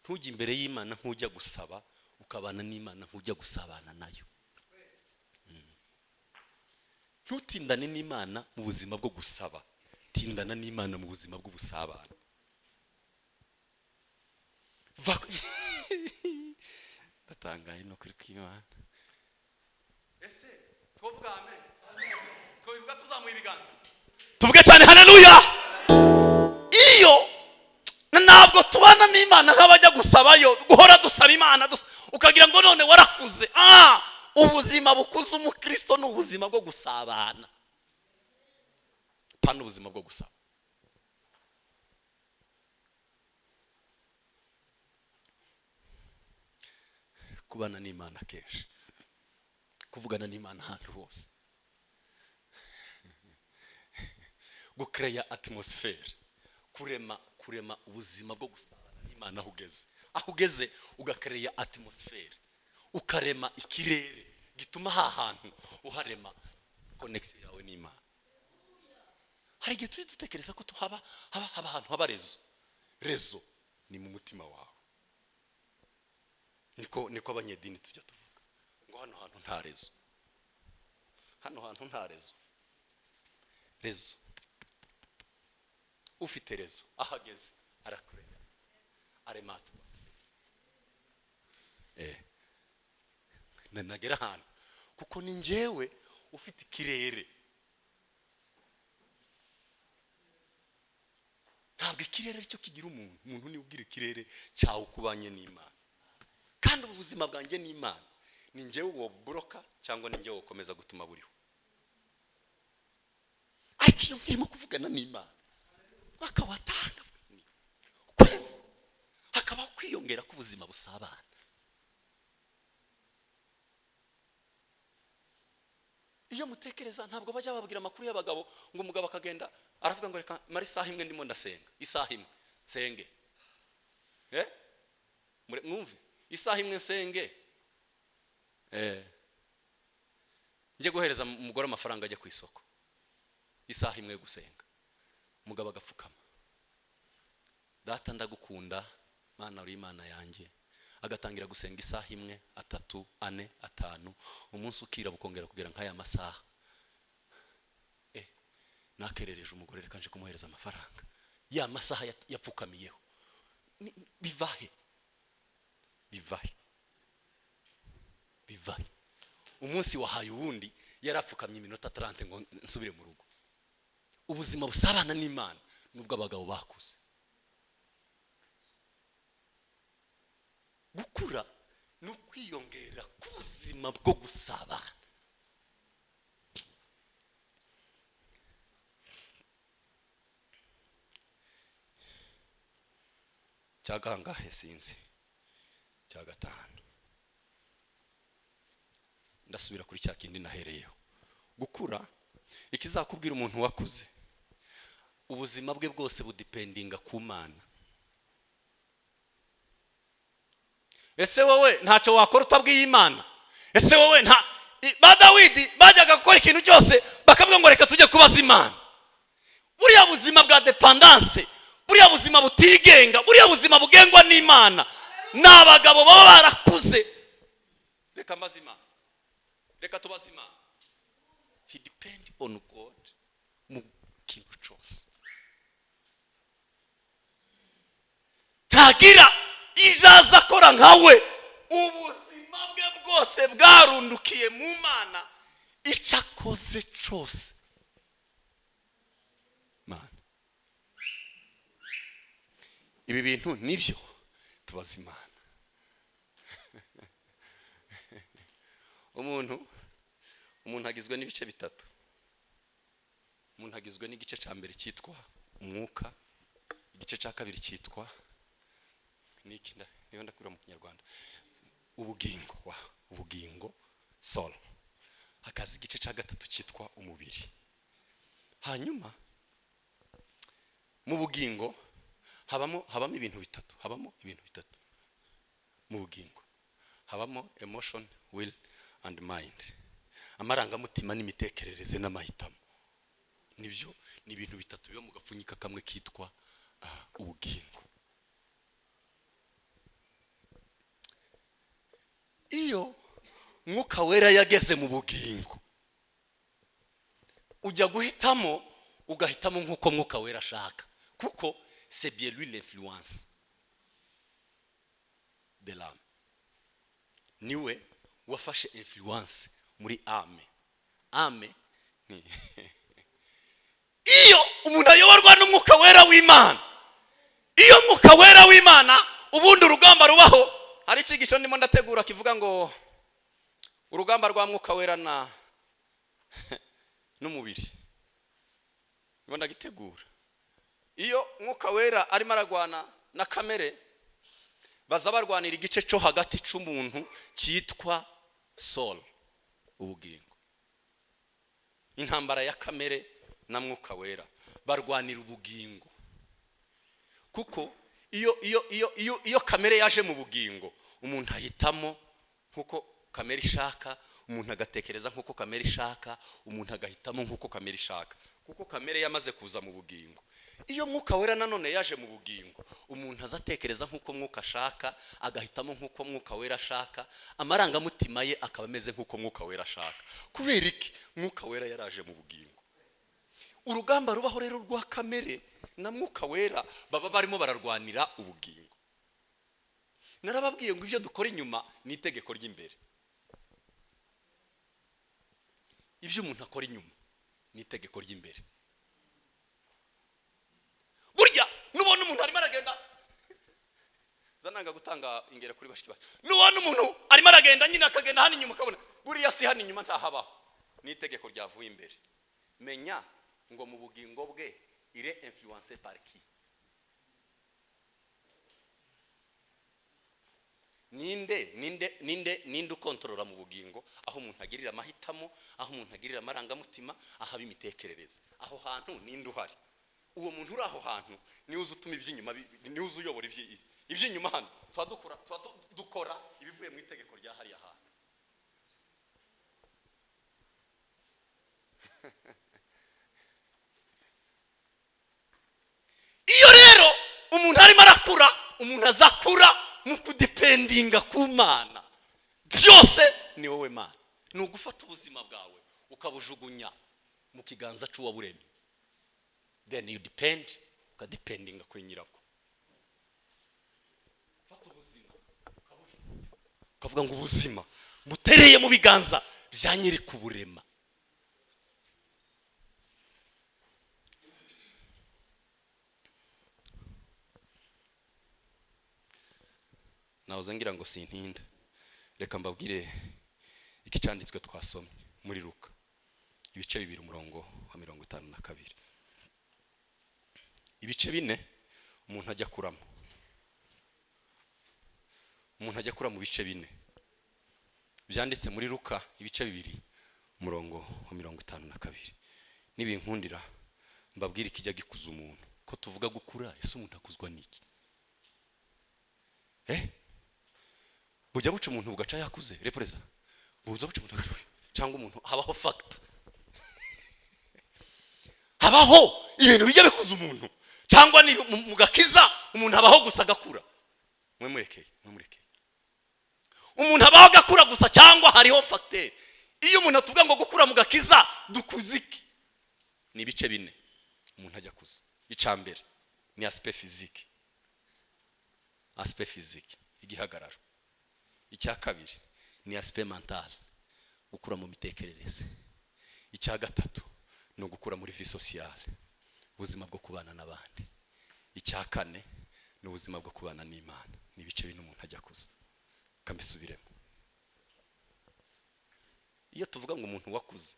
Ntujya imbere y'Imana nkujya gusaba, ukabana n'Imana nkujya gusabana nayo. ntutindane n'Imana mu buzima bwo gusaba, tindana n'Imana mu buzima bw'ubusabane. Ndatangaye no kuri kw'Imana. Ese twovuga amen, twobivuga tuzamuye ibiganza, tuvuge cyane haleluya. Iyo ntabwo tubana n'Imana nk'abajya gusabayo, guhora dusaba Imana ukagira ngo none warakuze. Ubuzima bukuze umukristo ni ubuzima bwo gusabana, pana ubuzima bwo gusaba. Kubana n'Imana kenshi, kuvugana n'Imana ahantu hose, gucreya atmosphere, kurema ubuzima bwo gusabana n'Imana aho ugeze ugacreya atmosphere, ukarema ikirere gituma hantu uharema connection yawe n'Imana. Hari igihe turi dutekereza ko haba ahantu haba rezo ni mu mutima wawe. Niko abanyedini tujya tuvuga ngo hano hantu nta rezo, hano hantu nta rezo. Ufite rezo ahageze arakurega arema atmosphere. Nagera hano kuko ni njyewe ufite ikirere. Ntabwo ikirere cyo kigira umuntu ni ubwira ikirere cyawe kubanye n'Imana. Kandi ubuzima bwanjye n'Imana ni njyewe uwo broka cyangwa ni njyewe ukomeza gutuma buriho. Ariko iyo nkirimo kuvugana n'Imana bakawatanga kwezi hakaba kwiyongera ku buzima busabana. Iyo mutekereza ntabwo bajya babwira amakuru y'abagabo ngo umugabo akagenda aravuga ngo reka mari saha imwe ndimo ndasenga, isaha imwe senge, mwumve, isaha imwe nsenge, njye guhereza umugore amafaranga ajya ku isoko, isaha imwe gusenga. Umugabo agapfukama, data ndagukunda Mana uri Imana yanjye, agatangira gusenga isaha imwe, 3, 4, 5, umunsi ukira bukongera kugera nk'aya masaha. Nakerereje umugore reka nje kumuhereza amafaranga, ya masaha yapfukamiyeho. Bivahe umunsi wahaye uwundi yarapfukamye iminota 30 ngo nsubire mu rugo. Ubuzima busabana n'Imana nubwo abagabo bakuze. Gukura no kwiyongera ku buzima bwo gusabana. Cyagangahe sinzi, cya gatanu. Ndasubira kuri cya kindi nahereyeho. Gukura ikizakubwira umuntu wakuze, ubuzima bwe bwose budipendinga ku Mana. Ese wowe ntacyo wakora utabwiye Imana? Ese wowe ba Dawidi bajyaga gukora ikintu cyose bakavuga ngo reka tujye kubaza Imana. Buriya buzima bwa dependance, buriya buzima butigenga, buriya buzima bugengwa n'Imana, n'abagabo baba barakuze. Reka mbaza Imana, reka tubaze Imana. He depend on God mu kintu cyose. Ntagira izaza akora nkawe. Ubuzima bwe bwose bwarundukiye mu Mana, icyakoze cyose Mana. Ibi bintu nibyo tubaza Imana. umuntu agizwe n'ibice bitatu. Umuntu agizwe n'igice cya mbere cyitwa umwuka, igice cya kabiri cyitwa nikinda niyo ndakura mu Kinyarwanda ubugingo soul. Hakaza igice cya gatatu cyitwa umubiri. Hanyuma mu bugingo habamo ibintu bitatu, mu bugingo habamo emotion, will and mind. Amarangamutima n'imitekerereze n'amahitamo. Nibyo ni ibintu bitatu biba mu gapfunyika kamwe kitwa ubugingo. Iyo Mwuka Wera yageze mu bugingo, ujya guhitamo ugahitamo nk'uko mwuka wera ashaka, kuko c'est bien lui l'influence de l'âme. Niwe wafashe influence muri ame ni iyo umuntu ayoborwa n'umwuka wera w'Imana, iyo mwuka wera w'Imana ubundi urugamba rubaho. Hari ikigisho ndimo ndategura kivuga ngo urugamba rwa mwuka wera na n'umubiri. Ndimo ndagitegura. Iyo mwuka wera arimo aragwana na kamere, baza barwanira igice cyo hagati cy'umuntu cyitwa soul, ubugingo. Intambara ya kamere na mwuka wera barwanira ubugingo, kuko iyo kamere yaje mu bugingo, umuntu ahitamo nkuko kamere ishaka, umuntu agatekereza nkuko kamere ishaka, umuntu agahitamo nkuko kamere ishaka, kuko kamere yamaze kuza mu bugingo. Iyo mwuka wera nanone yaje mu bugingo, umuntu azatekereza nkuko mwuka ashaka, agahitamo nkuko mwuka wera ashaka, amarangamutima ye akaba ameze nkuko mwuka wera ashaka. Kubera iki? Mwuka wera yaraje mu bugingo. Urugamba rubaho rero rwa kamere na mwuka wera baba barimo bararwanira ubugingo. Narababwiye ngo ibyo dukora inyuma ni itegeko ry'imbere. Ibyo umuntu akora inyuma ni itegeko ry'imbere. Burya nubona umuntu arimo aragenda, zananga gutanga ingero kuri bashiki bacu, nubona umuntu arimo aragenda nyine akagenda hano inyuma, akabona buriya si hano inyuma ntahabaho, ni itegeko ryavuye imbere. Menya ngo mu bugingo bwe ire influencé par qui? Ninde ukontorora mu bugingo, aho umuntu agirira amahitamo, aho umuntu agirira amarangamutima, aho abimitekerereza. Aho hantu ninde uhari? Uwo muntu uri aho hantu ni uzi utuma iby'inyuma, ni uzi uyobora iby'inyuma. Hano dukora ibivuye mu itegeko rya hariya hantu. Iyo rero umuntu arimo arakura, umuntu azakura mu kudependinga ku Mana. Byose ni wowe Mana. Ni ugufata ubuzima bwawe ukabujugunya mu kiganza cy'uwaburemye. Then you depend, ukadependinga kuri nyirabwo. Fata ubuzima ukavuga ngo ubuzima mutereye mu biganza bya nyiri kuburema. Nahoze ngira ngo sintinda, reka mbabwire ikicanditswe twasomye muri Luka ibice 2 umurongo wa 52. Ibice 4 umuntu ajya kuramo. Umuntu ajya kura mu bice 4 byanditse muri Luka ibice 2 umurongo wa 52. Nibinkundira mbabwire ikijya gikuza umuntu, ko tuvuga gukura, ese umuntu akuzwa niki? Bujya buca umuntu bugaca yakuze repreza, buza buca umuntu cyangwa umuntu habaho fact, habaho ibintu bijya bikuza umuntu, cyangwa ni mugakiza umuntu habaho gusa gakura. Mwemurekeye umuntu habaho gakura gusa, cyangwa hariho facteur. Iyo umuntu atuvuga ngo gukura mugakiza dukuziki, ni ibice 4 umuntu ajya kuza. Icambere ni aspect physique, igihagararo. Icya kabiri ni aspect mental, gukura mu mitekerereze. Icya gatatu no gukura muri vie sociale, ubuzima bwo kubana n'abandi. Icya kane ni ubuzima bwo kubana n'Imana. Ni ibice 4 umuntu ajya kuza. Kambisubiremo. Iyo tuvuga ngo umuntu wakuze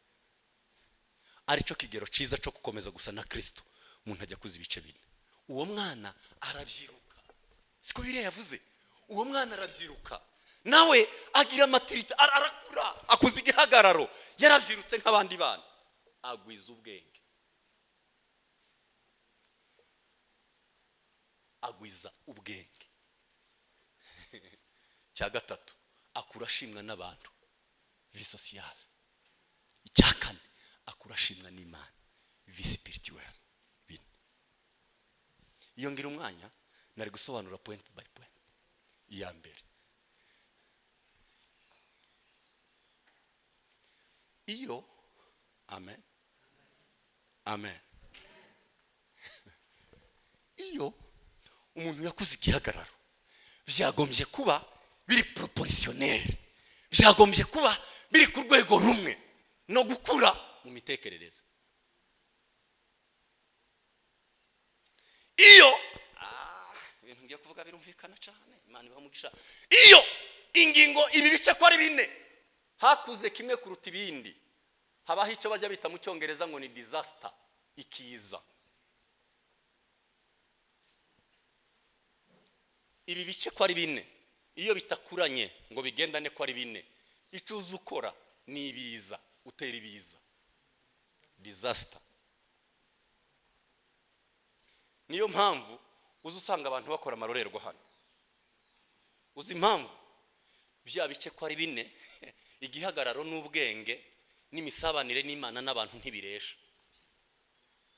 arico kigero ciza cyo gukomeza gusa na Kristo, umuntu ajya kuza ibice 4. Uwo mwana arabyiruka, siko Bibiliya yavuze, uwo mwana arabyiruka nawe agira maturité, arakura, akuza igihagararo, yarabyirutse nk'abandi bana, agwiza ubwenge, Cya gatatu akura ashimwa n'abantu, vie sociale. Icya kane akura ashimwa n'Imana, vie spirituelle. Iyo ngira umwanya nari gusobanura point by point. Iya mbere, iyo amen, amen. Iyo umuntu yakuze igihagararo byagombye kuba biri proportionnel, byagombye kuba biri ku rwego rumwe no gukura mu mitekerereze. Iyo ibintu ngiye kuvuga birumvikana cyane, Imana ibamugisha. Iyo ingingo ibi bice ko ari bine hakuze kimwe kuruta ibindi, habaho icyo bajya bita mu cyongereza ngo ni disaster, ikiza. Ibi bice ko ari bine iyo bitakuranye ngo bigendane ko ari bine, icyo uzi ukora ni ibiza, utera ibiza, disaster. Niyo mpamvu uzi usanga abantu bakora amarorerwa hano. Uzi impamvu bya bice ko ari bine igihagararo n'ubwenge n'imisabanire n'Imana n'abantu ntibiresha.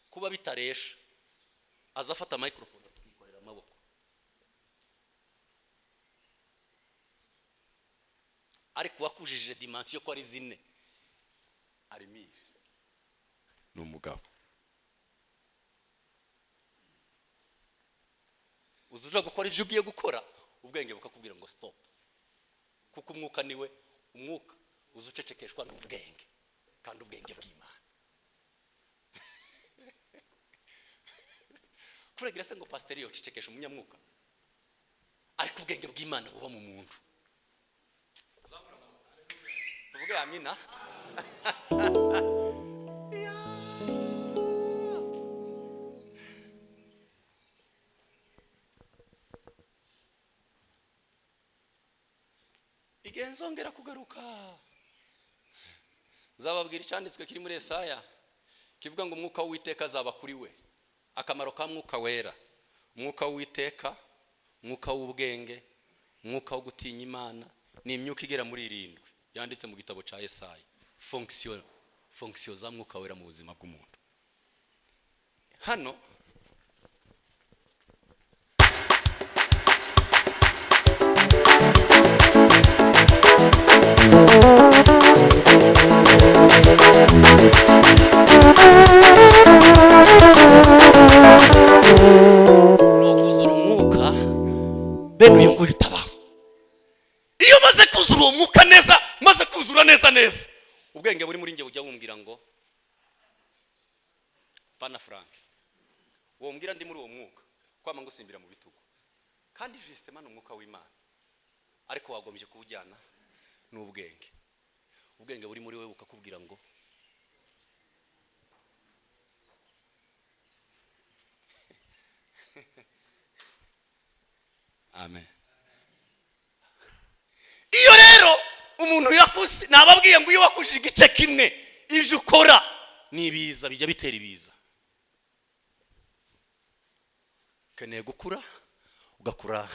Kuba bitaresha azafata microphone akikorera amaboko. Ariko wakujije dimension ko ari zine ari mire n'umugabo. Uzuja gukora ibyo ugiye gukora ubwenge bukakubwira ngo stop, kuko umwuka niwe umwuka uzucecekeshwa n'ubwenge, kandi ubwenge bw'Imana. Kuragira se ngo pastor yo cecekesha umunyamwuka, ariko ubwenge bw'Imana buba mu muntu. Tuvuge amina. Igenzongera kugaruka zababwira icyanditswe kiri muri Yesaya kivuga ngo umwuka w'Uwiteka azaba kuri we. Akamaro ka mwuka wera: umwuka w'Uwiteka, umwuka w'ubwenge, umwuka wo gutinya Imana, ni imyuka igera muri 7 yanditse mu gitabo cya Yesaya. Fonction za mwuka wera mu buzima bw'umuntu. Hano no kuzura umwuka bene uyu nguyu utabaho. Iyo maze kuzura uwo mwuka neza, maze kuzura neza ubwenge buri muri nge bujya bumbwira ngo Pana Frank, uwo mbwira ndi muri uwo mwuka kwama ngusimbira mu bitugu, kandi justement umwuka w'Imana, ariko wagombye kubujyana n'ubwenge. Ubwenge buri muri we bukakubwira ngo amen. Iyo rero umuntu yakuze, nababwiye ngo iyo wakujije igice kimwe ibyo ukora ni ibiza, bijya bitera ibiza. Keneye gukura, ugakura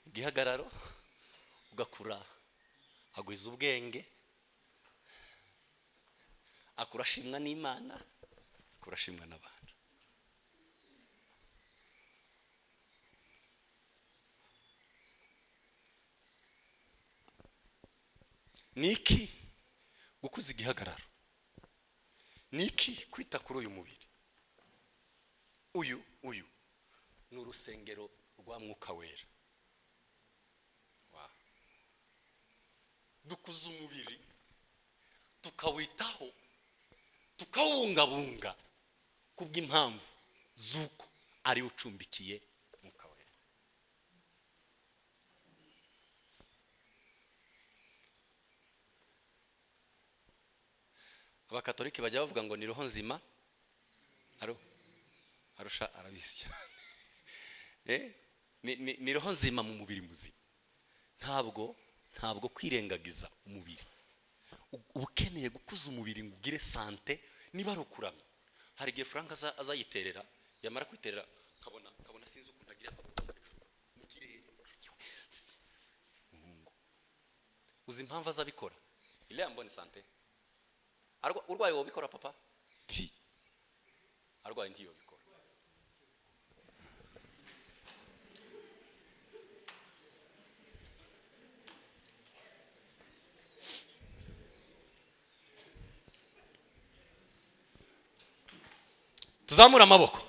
igihagararo, ugakura agwiza ubwenge, akurashimwa n'Imana, akurashimwa n'abantu. Niki gukuza igihagararo? Niki kwita kuri uyu mubiri? Uyu ni urusengero rwa mwuka wera. Dukuza umubiri tukawitaho, tukawungabunga kubw'impamvu zuko ari ucumbikiye mwuka wera. Abakatolika bajya bavuga ngo ni roho nzima arusha arabizi cyane. Ni roho nzima mu mubiri muzima. Ntabwo kwirengagiza umubiri. Ukeneye gukuza umubiri ngo ugire sante, niba ari ukuramya. Hari igihe Frank azayiterera, yamara kwiterera kabona sinzi ukuntu agira mu kirere. Uzi impamvu azabikora? Ile yambone sante. Urwaye wo bikora papa? Arwaye ntiyo bikora. tuzamura amaboko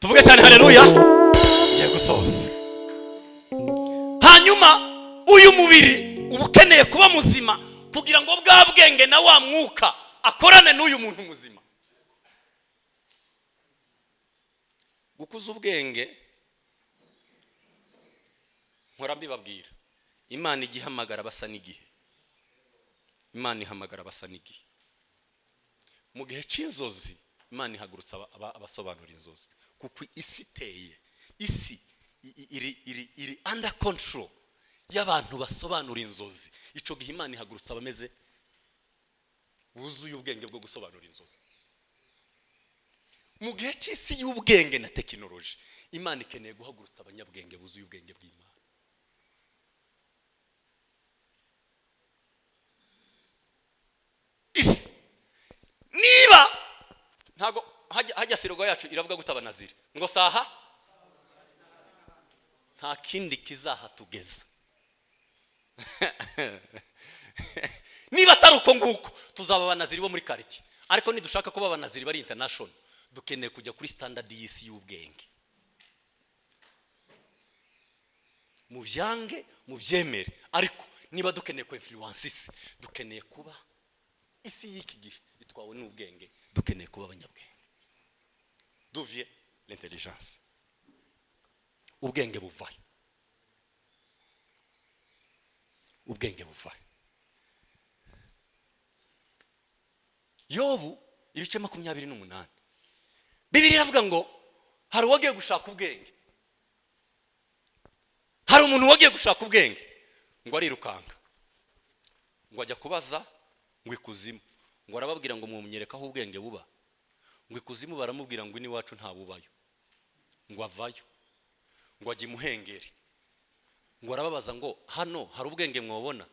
tuvuge cyane haleluya. Ngiye gusoza. Hanyuma uyu mubiri uba ukeneye kuba muzima kugira ngo bwa bwenge na wa mwuka akorane n'uyu muntu muzima. Gukuza ubwenge nkora mbibabwira, Imana igihamagara basa n'igihe. Imana ihamagara basa n'igihe. Mu gihe cy'inzozi Imana ihagurutsa abasobanura inzozi, kuko isi iteye, isi iri under control y'abantu basobanura inzozi. Ico gihe Imana ihagurutsa abameze buzuye ubwenge bwo gusobanura inzozi. Mu gihe cy'isi y'ubwenge na tekinoloji Imana ikeneye guhagurutsa abanyabwenge buzuye ubwenge bw'Imana. Isi niba ntago hajya sirogo yacu iravuga gutaba nazire ngo saha nta kindi kizahatugeza. Niba atari uko nguko tuzaba abanaziri bo muri kariti, ariko nidushaka kuba abanaziri bari international dukeneye kujya kuri standard y'isi y'ubwenge. Mu byange mu byemere, ariko niba dukeneye ko influence isi, dukeneye kuba isi y'iki gihe itwawe n'ubwenge, dukeneye kuba abanyabwenge. Duvie l'intelligence. Ubwenge buvaye. Ubwenge buvaye. Yobu ibice 28. Bibiliya iravuga ngo hari uwagiye gushaka ubwenge. Hari umuntu wagiye gushaka ubwenge ngo arirukanga. Ngo ajya kubaza ngo ikuzimu. Ngo arababwira ngo mumunyereka aho ubwenge buba. Ngo ikuzimu baramubwira ngo ni wacu nta bubayo. Ngo avayo. Ngo ajye muhengeri. Ngo arababaza ngo hano hari ubwenge mwobona.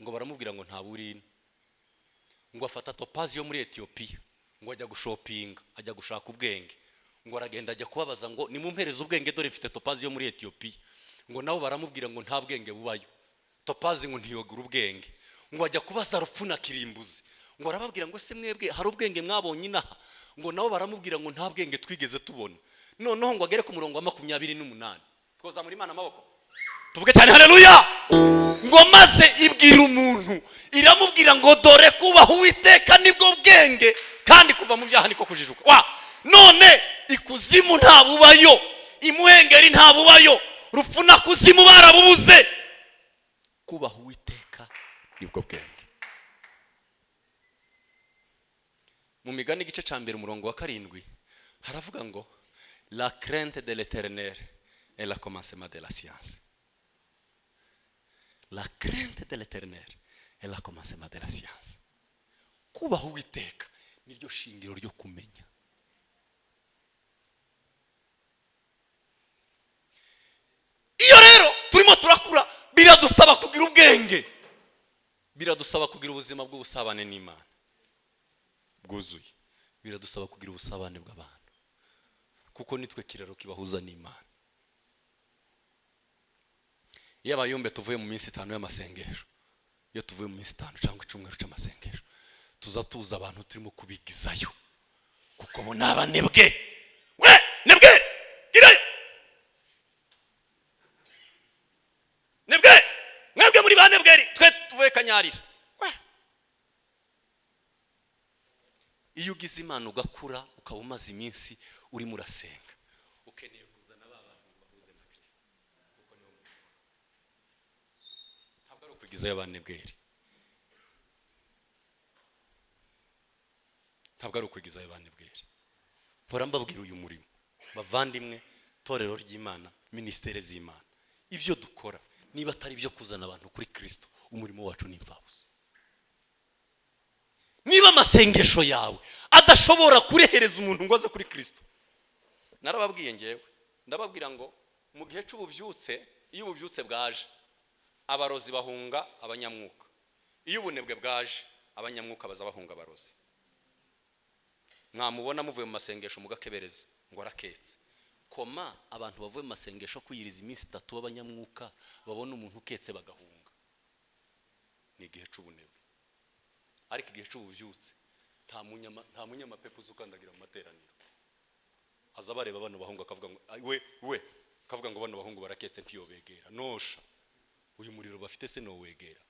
Ngo baramubwira ngo nta burino. Ngo afata topazi yo muri Ethiopia. Ngo ajya gushopinga, ajya gushaka ubwenge. Ngo aragenda ajya kubabaza ngo nimumpereze ubwenge dore mfite topazi yo muri Ethiopia. Ngo nabo baramubwira ngo nta bwenge bubayo. Topazi ngo ntiyogura ubwenge. Ngo ajya kubaza rufuna kirimbuzi. Ngo arababwira ngo se mwebwe hari ubwenge mwabonye inaha. Ngo nabo baramubwira ngo nta bwenge twigeze tubona. Noneho ngo agere ku murongo wa 28. Twoza muri Imana amaboko tuvuge cyane haleluya. Ngo maze ibwira umuntu iramubwira ngo dore kubaho Uwiteka nibwo bwenge, kandi kuva mu byaha niko kujijuka. None ikuzimu nta bubayo, imuhengeri nta bubayo, rufuna kuzimu barabubuze. Kubaho Uwiteka nibwo bwenge. Mu Migani igice cya 2 umurongo wa 7 haravuga ngo la crainte de l'Éternel est le commencement de la science. La crainte de l'Éternel est le commencement de la science. Kubaho Uwiteka niryo shingiro ryo kumenya. Iyo rero turimo turakura biradusaba kugira ubwenge, biradusaba kugira ubuzima bw'ubusabane n'Imana bwuzuye, biradusaba kugira ubusabane bw'abantu, kuko nitwe kiraro kibahuza n'Imana. Iyo abayumbe tuvuye mu minsi 5 y'amasengesho, iyo tuvuye mu minsi 5 cyangwa 1 cy'amasengesho, tuza abantu turimo kubigizayo, kuko bo nabanebwe. We nebwe girayo nebwe, mwebwe muri banebweri, twe tuvuye Kanyarira. Iyo ugize Imana ugakura ukaba umaze iminsi uri murasenga, ukeneye kuzana abantu bahuze na Kristo, kuko niyo ntabwo ari ukwigizayo abanebweri, ntabwo ari ukwigizayo abanebweri. Mpora mbabwira uyu murimo bavandimwe, torero ry'Imana, ministere z'Imana, ibyo dukora niba atari byo kuzana abantu kuri Kristo, umurimo wacu ni imfabusa. Niba amasengesho yawe adashobora kurehereza umuntu ngo aze kuri Kristo, narababwiye ngewe, ndababwira ngo mu gihe cy'ububyutse, iyo ububyutse bwaje abarozi bahunga abanyamwuka, iyo ubunebwe bwaje abanyamwuka baza bahunga abarozi. Mwamubona muvuye mu masengesho mugakebereza ngo araketse. Koma abantu bavuye mu masengesho kwiyiriza iminsi 3 b'abanyamwuka babona umuntu uketse bagahunga, ni igihe cy'ubunebwe. Ariko igihe cy'ububyutse nta munyamapepo uzukandagira mu materaniro. aza bareba bano bahungu akavuga ngo we akavuga ngo bano bahungu baraketse ntiyobegera nosha uyu muriro bafite se no wegera.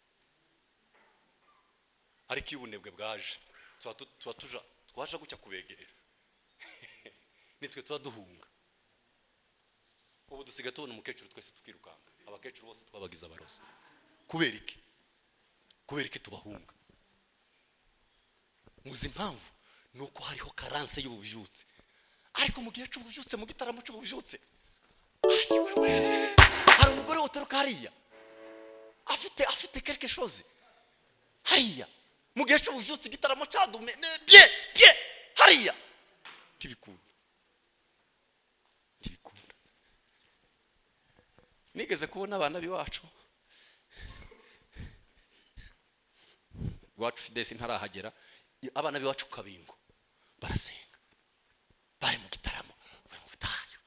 Ariko iyo ubunebwe bwaje twaje gucya kubegera nitwe tuba duhunga. Ubu dusigaye tubona umukecuru twese tukirukanga, abakecuru bose twabagize abarozi. Kubera iki tubahunga? Muzi impamvu nuko hariho karanse y'ububyutse. Ariko mu gihe cy'ububyutse, mu gitaramo cy'ububyutse, hari umugore uteruka hariya afite quelque chose hariya mu gihe cy'ububyutse, igitaramo cyadume bien hariya kibikunda. Nigeze kubona abana biwacu Fidesi ntarahagera, abana biwacu Kabingo barasenga bari mu gitaramo mu butayu.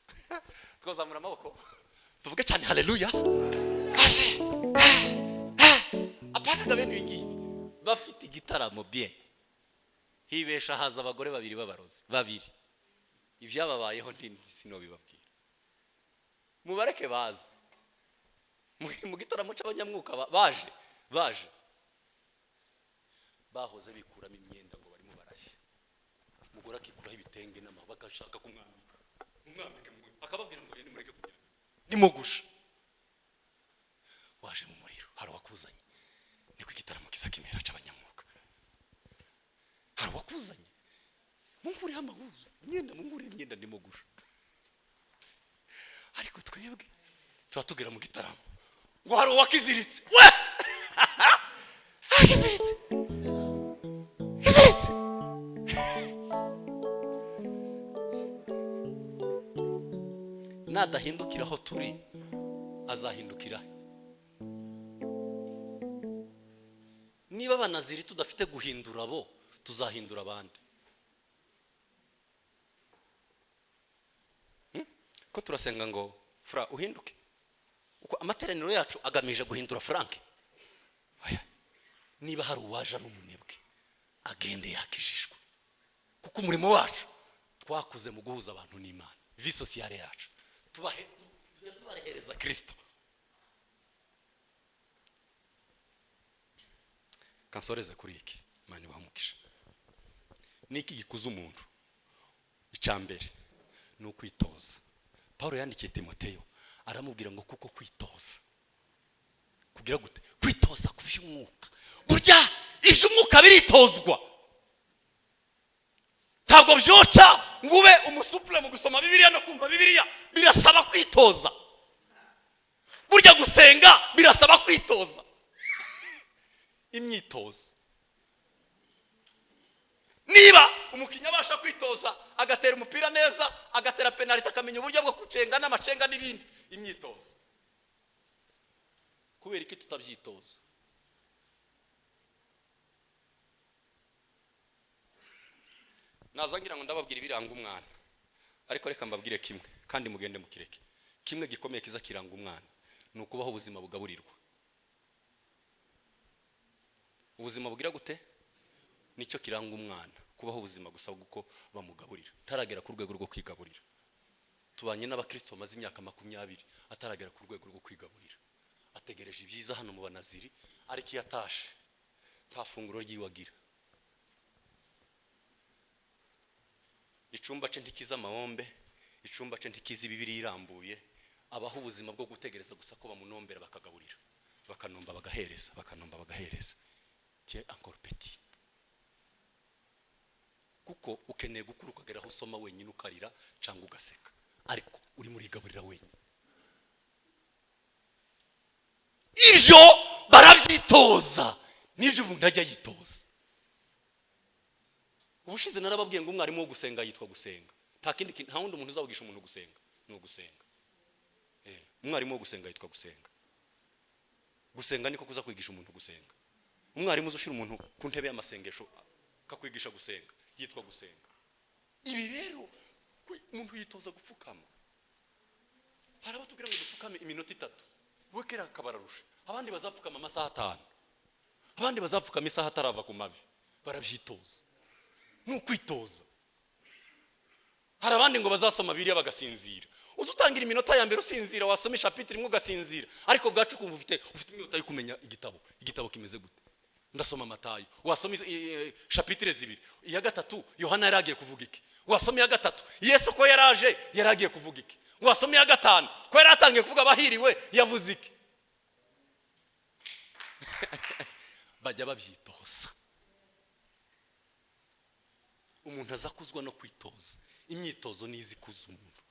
Twazamura amaboko tuvuge cyane haleluya. Apana bene ingibi bafite igitaramo bien, hibesha haza abagore babiri b'abarozi babiri. Ibyababayeho sino bibabwira, mubareke bazi mu gitaramo cy'abanyamwuka baje bahoze bikuramo imyenda ngo barimo barashya. Umugore akikuraho ibitenge n'amabaka ashaka kumwambika akababwira ngo ni mureke kujya ndimo gusha. Waje mu muriro, hari wakuzanye, niko igitaramo kiza kimera cy'abanyamwuka. Hari wakuzanye, munguriye amahuzu munguriye imyenda ndimo gusha. Ariko twebwe tuba tugera mu gitaramo ngo hari uwakiziritse, we akiziritse nadahindukira aho turi azahindukira. Niba abanaziri tudafite guhindura bo, tuzahindura abandi. Ko turasenga ngo fra uhinduke, uko amateraniro yacu agamije guhindura Frank. Niba hari uwaje ari umunebwe agende yakijijwe, kuko umurimo wacu twakuze mu guhuza abantu n'Imana. Vi sociale yacu tubahereza Kristo. Kansoreze kuri iki, Imana ibahumukisha. Niki gikuza umuntu? Icambere ni ukwitoza. Paulo yandikiye Timoteyo aramubwira ngo kuko kwitoza kugira gute? Kwitoza ku by'umwuka. Burya iby'umwuka biritozwa, ntabwo byoca ngo ube umusupure mu gusoma Bibiliya no kumva Bibiliya. Birasaba kwitoza. Burya gusenga birasaba kwitoza. Imyitozo. Niba umukinnyi abasha kwitoza agatera umupira neza, agatera penalty, akamenya uburyo bwo kucenga n'amacenga n'ibindi, imyitozo. Kubera iki tutabyitoza? Nazangira ngo ndababwira ibiranga umwana, ariko reka mbabwire kimwe kandi mugende mukireke. Kimwe gikomeye kiza kiranga umwana ni ukubaho ubuzima bugaburirwa. Ubuzima bugira gute? Nicyo kiranga umwana, kubaho ubuzima gusa guko bamugaburira, taragera ku rwego rwo kwigaburira. Tubanye n'abakristo bamaze imyaka 20 ataragera ku rwego rwo kwigaburira. Ategereje ibyiza hano mu banaziri, ariko yatashe nta funguro ry'iwagira. Icumba cye ntikiza amahombe, icumba cye ntikiza Bibiliya irambuye. Abaho ubuzima bwo gutegereza gusa ko bamunombera bakagaburira, bakanomba bagahereza, bakanomba bagahereza. Tie encore petit. Kuko ukeneye gukura ukagera aho usoma wenyine ukarira cyangwa ugaseka, ariko uri muri gaburira wenyine. Ivyo barabyitoza, nivyo umuntu ajya yitoza. Ubushize narababwiye ngo umwarimu wo gusenga yitwa gusenga. Nta wundi umuntu uzavugisha umuntu gusenga, no gusenga. Umwarimu wo gusenga yitwa gusenga. Gusenga niko kuza kwigisha umuntu gusenga. Umwarimu uzoshira umuntu ku ntebe y'amasengesho kakwigisha gusenga yitwa gusenga. Ibi rero umuntu yitoza gupfukama. Hari abatubwira ngo dupfukame iminota 3, wekera kabararusha. Abandi bazapfukama amasaha 5, abandi bazapfukama isaha atarava ku mavi. Barabyitoza. Nukwitoza. hari abandi ngo bazasoma Bibiliya bagasinzira. Uzutangira iminota ya mbere usinzira, wasoma chapitre imwe ugasinzira, ariko bwacu kumva ufite inyota yo kumenya igitabo kimeze gute. Ndasoma Matayo, wasoma chapitre zibiri, iya gatatu Yohana yaragiye kuvuga iki, wasoma iya gatatu Yesu ko yaraje yaragiye kuvuga iki, wasoma iya gatanu ko yaratangiye kuvuga abahiriwe yavuze iki. Bajya babyitoza. Umuntu azakuzwa no kwitoza. Imyitozo nizi kuza umuntu.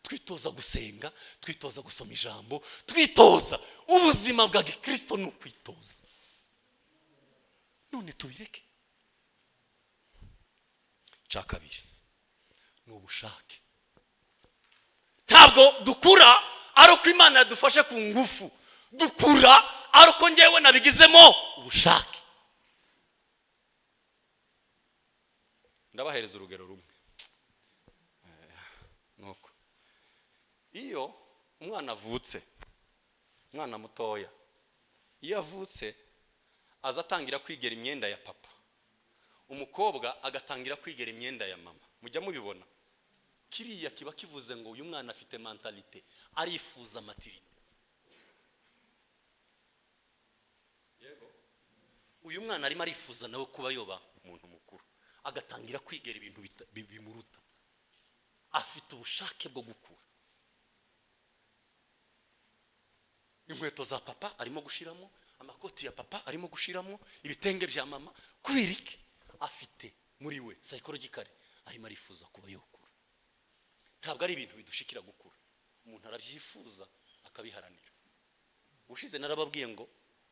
Twitoza gusenga, twitoza gusoma ijambo, twitoza ubuzima bwa Gikristo no kwitoza. None tubireke. Cya kabiri ni ubushake. Ntabwo dukura ari uko Imana yadufashe ku ngufu, dukura ari uko njyewe nabigizemo ubushake. Ndabahereza urugero rumwe. Nuko iyo umwana avutse, umwana mutoya, iyo avutse azatangira kwigera imyenda ya papa, umukobwa agatangira kwigera imyenda ya mama. Mujya mubibona? Kiriya kiba kivuze ngo uyu mwana afite mentalite, arifuza maturite. Yego, uyu mwana arimo arifuza nawe kuba yoba umuntu mukuru, agatangira kwigera ibintu bimuruta. Afite ubushake bwo gukura. Inkweto za papa arimo gushiramo, amakoti ya papa arimo gushiramo, ibitenge bya mama. Kubera iki? Afite muri we psychologically arimo arifuza kuba yokura. Ntabwo ari ibintu bidushikira gukura. Umuntu arabyifuza akabiharanira. Ushize narababwiye ngo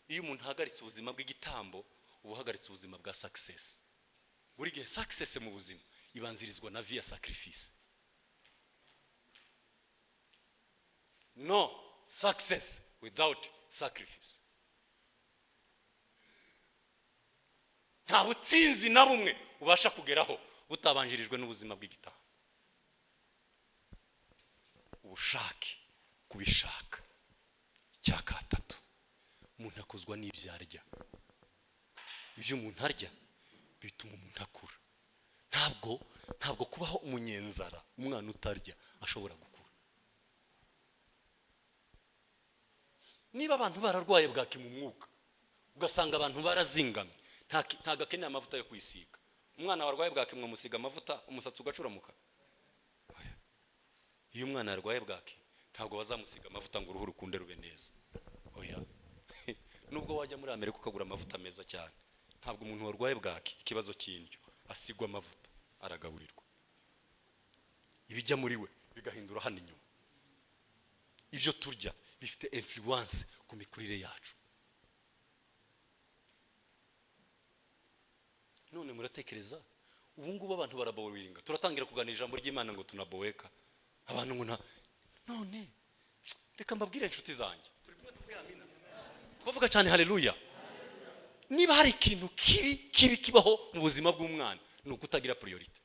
iyo umuntu ahagaritse ubuzima bw'igitambo, ubuhagaritse ubuzima bwa success. Buri gihe success mu buzima ibanzirizwa na via sacrifice. No success without sacrifice. Nta butsinzi na bumwe ubasha kugeraho butabanjirijwe n'ubuzima bw'igitaha. Ubushake, kubishaka. Cya gatatu, umuntu akozwa n'ibyo arya. Ibyo umuntu arya bituma umuntu akura. Ntabwo kubaho umunyenzara, umwana utarya ashobora gukura. Niba abantu bararwaye bwaki mu mwuka, ugasanga abantu barazingamye, ntago akeneye amavuta yo kwisiga. Umwana warwaye bwaki mwamusiga amavuta umusatsi ugacuramuka. Iyo umwana yarwaye bwaki ntabwo bazamusiga amavuta ngo uruhu rukunde rube neza. Oya. Nubwo wajya muri Amerika ukagura amavuta meza cyane, ntabwo umuntu warwaye bwaki ikibazo cy'indyo asigwa amavuta, aragaburirwa. Ibijya muri we bigahindura hano inyuma. Ibyo turya bifite influence ku mikurire yacu. None muratekereza ubu ngubu abantu barabowiringa, turatangira kuganira ijambo ry'Imana ngo tunaboweka abantu ngo none reka mbabwire inshuti zanjye, turi kumwe tuvuge amina, twavuga cyane haleluya. Niba hari ikintu kibi kibaho mu buzima bw'umwana ni ukutagira priority.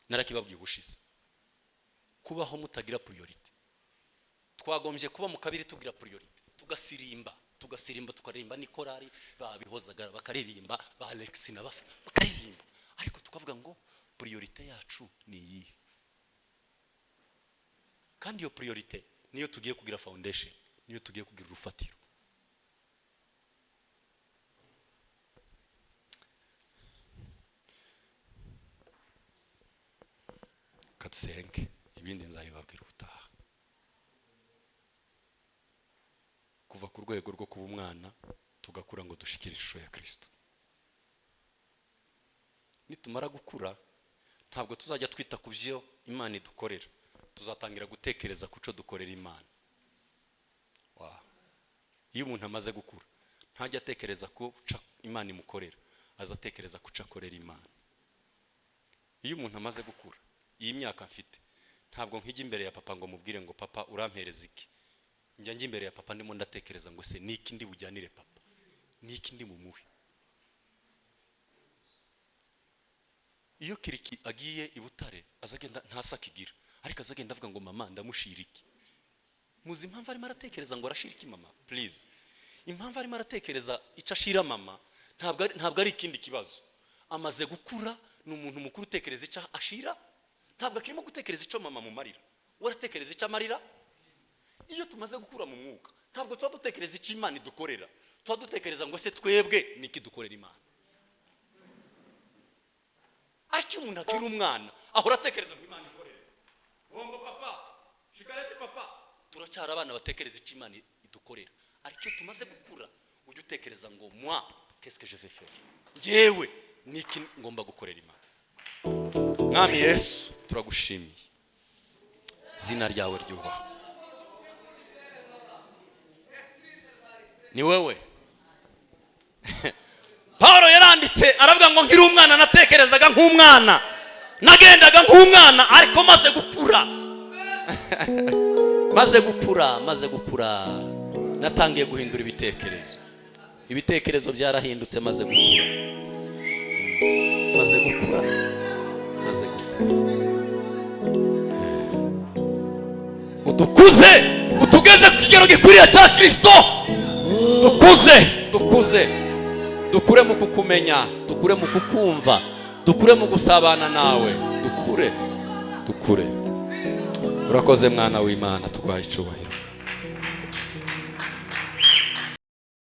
Narakibabwiye ubushize, kubaho mutagira priority. Twagombye kuba mu kabiri tugira priority, tugasirimba tukaririmba ni korari babihozaga bakaririmba, ba Alex na bafe bakaririmba, ariko tukavuga ngo priority yacu ni iyi. Kandi iyo priority niyo tugiye kugira foundation, niyo tugiye kugira urufatiro. Katsenge ibindi nzabibabwira ubutaha. Kuva ku rwego rwo kuba umwana tugakura ngo dushikire ishusho ya Kristo. Nitumara gukura ntabwo tuzajya twita ku byo Imana idukorera, tuzatangira gutekereza kuco dukorera Imana. Iyo umuntu amaze gukura ntajya atekereza ko Imana imukorera, azatekereza kuco akorera Imana. Iyo umuntu amaze gukura, iyi myaka mfite, ntabwo nkijya imbere ya papa ngo mubwire ngo papa urampereza iki. Njya imbere ya papa ndimo ndatekereza ngo se niki ndi bujyanire papa, niki ndi mumuhe. Iyo Kiriki agiye i Butare azagenda ntasakigira, ariko azagenda avuga ngo mama ndamushira iki. Muzi impamvu arimo aratekereza ngo arashira iki mama? Please, impamvu arimo aratekereza ica ashira mama ntabwo ari ikindi kibazo. Amaze gukura ni umuntu mukuru utekereza ica ashira, ntabwo akirimo gutekereza icyo mama mumarira, waratekereza icyo amarira. Iyo tumaze gukura mu mwuka ntabwo tuba dutekereza icyo Imana idukorera, tuba dutekereza ngo se twebwe niki dukorera Imana. Ariko umuntu akiri umwana ahora atekereza ngo Imana ikorera bombo papa shikarete papa. Turacyari abana batekereza icyo Imana idukorera. Ariko iyo tumaze gukura ujye utekereza ngo moi qu'est-ce que je vais faire, njyewe niki ngomba gukorera Imana. Mwami Yesu turagushimiye, izina ryawe ryubahwe. Ni wewe Paulo yaranditse aravuga ngo nkiri umwana natekerezaga nk'umwana, nagendaga nk'umwana, ariko maze gukura maze gukura natangiye guhindura ibitekerezo byarahindutse maze gukura. Udukuze utugeze ku kigero gikwiriye cya Kristo. Dukure mu kukumenya, dukure mu kukumva, dukure mu gusabana nawe, dukure. Urakoze mwana w'Imana, tuguhaye icyubahiro.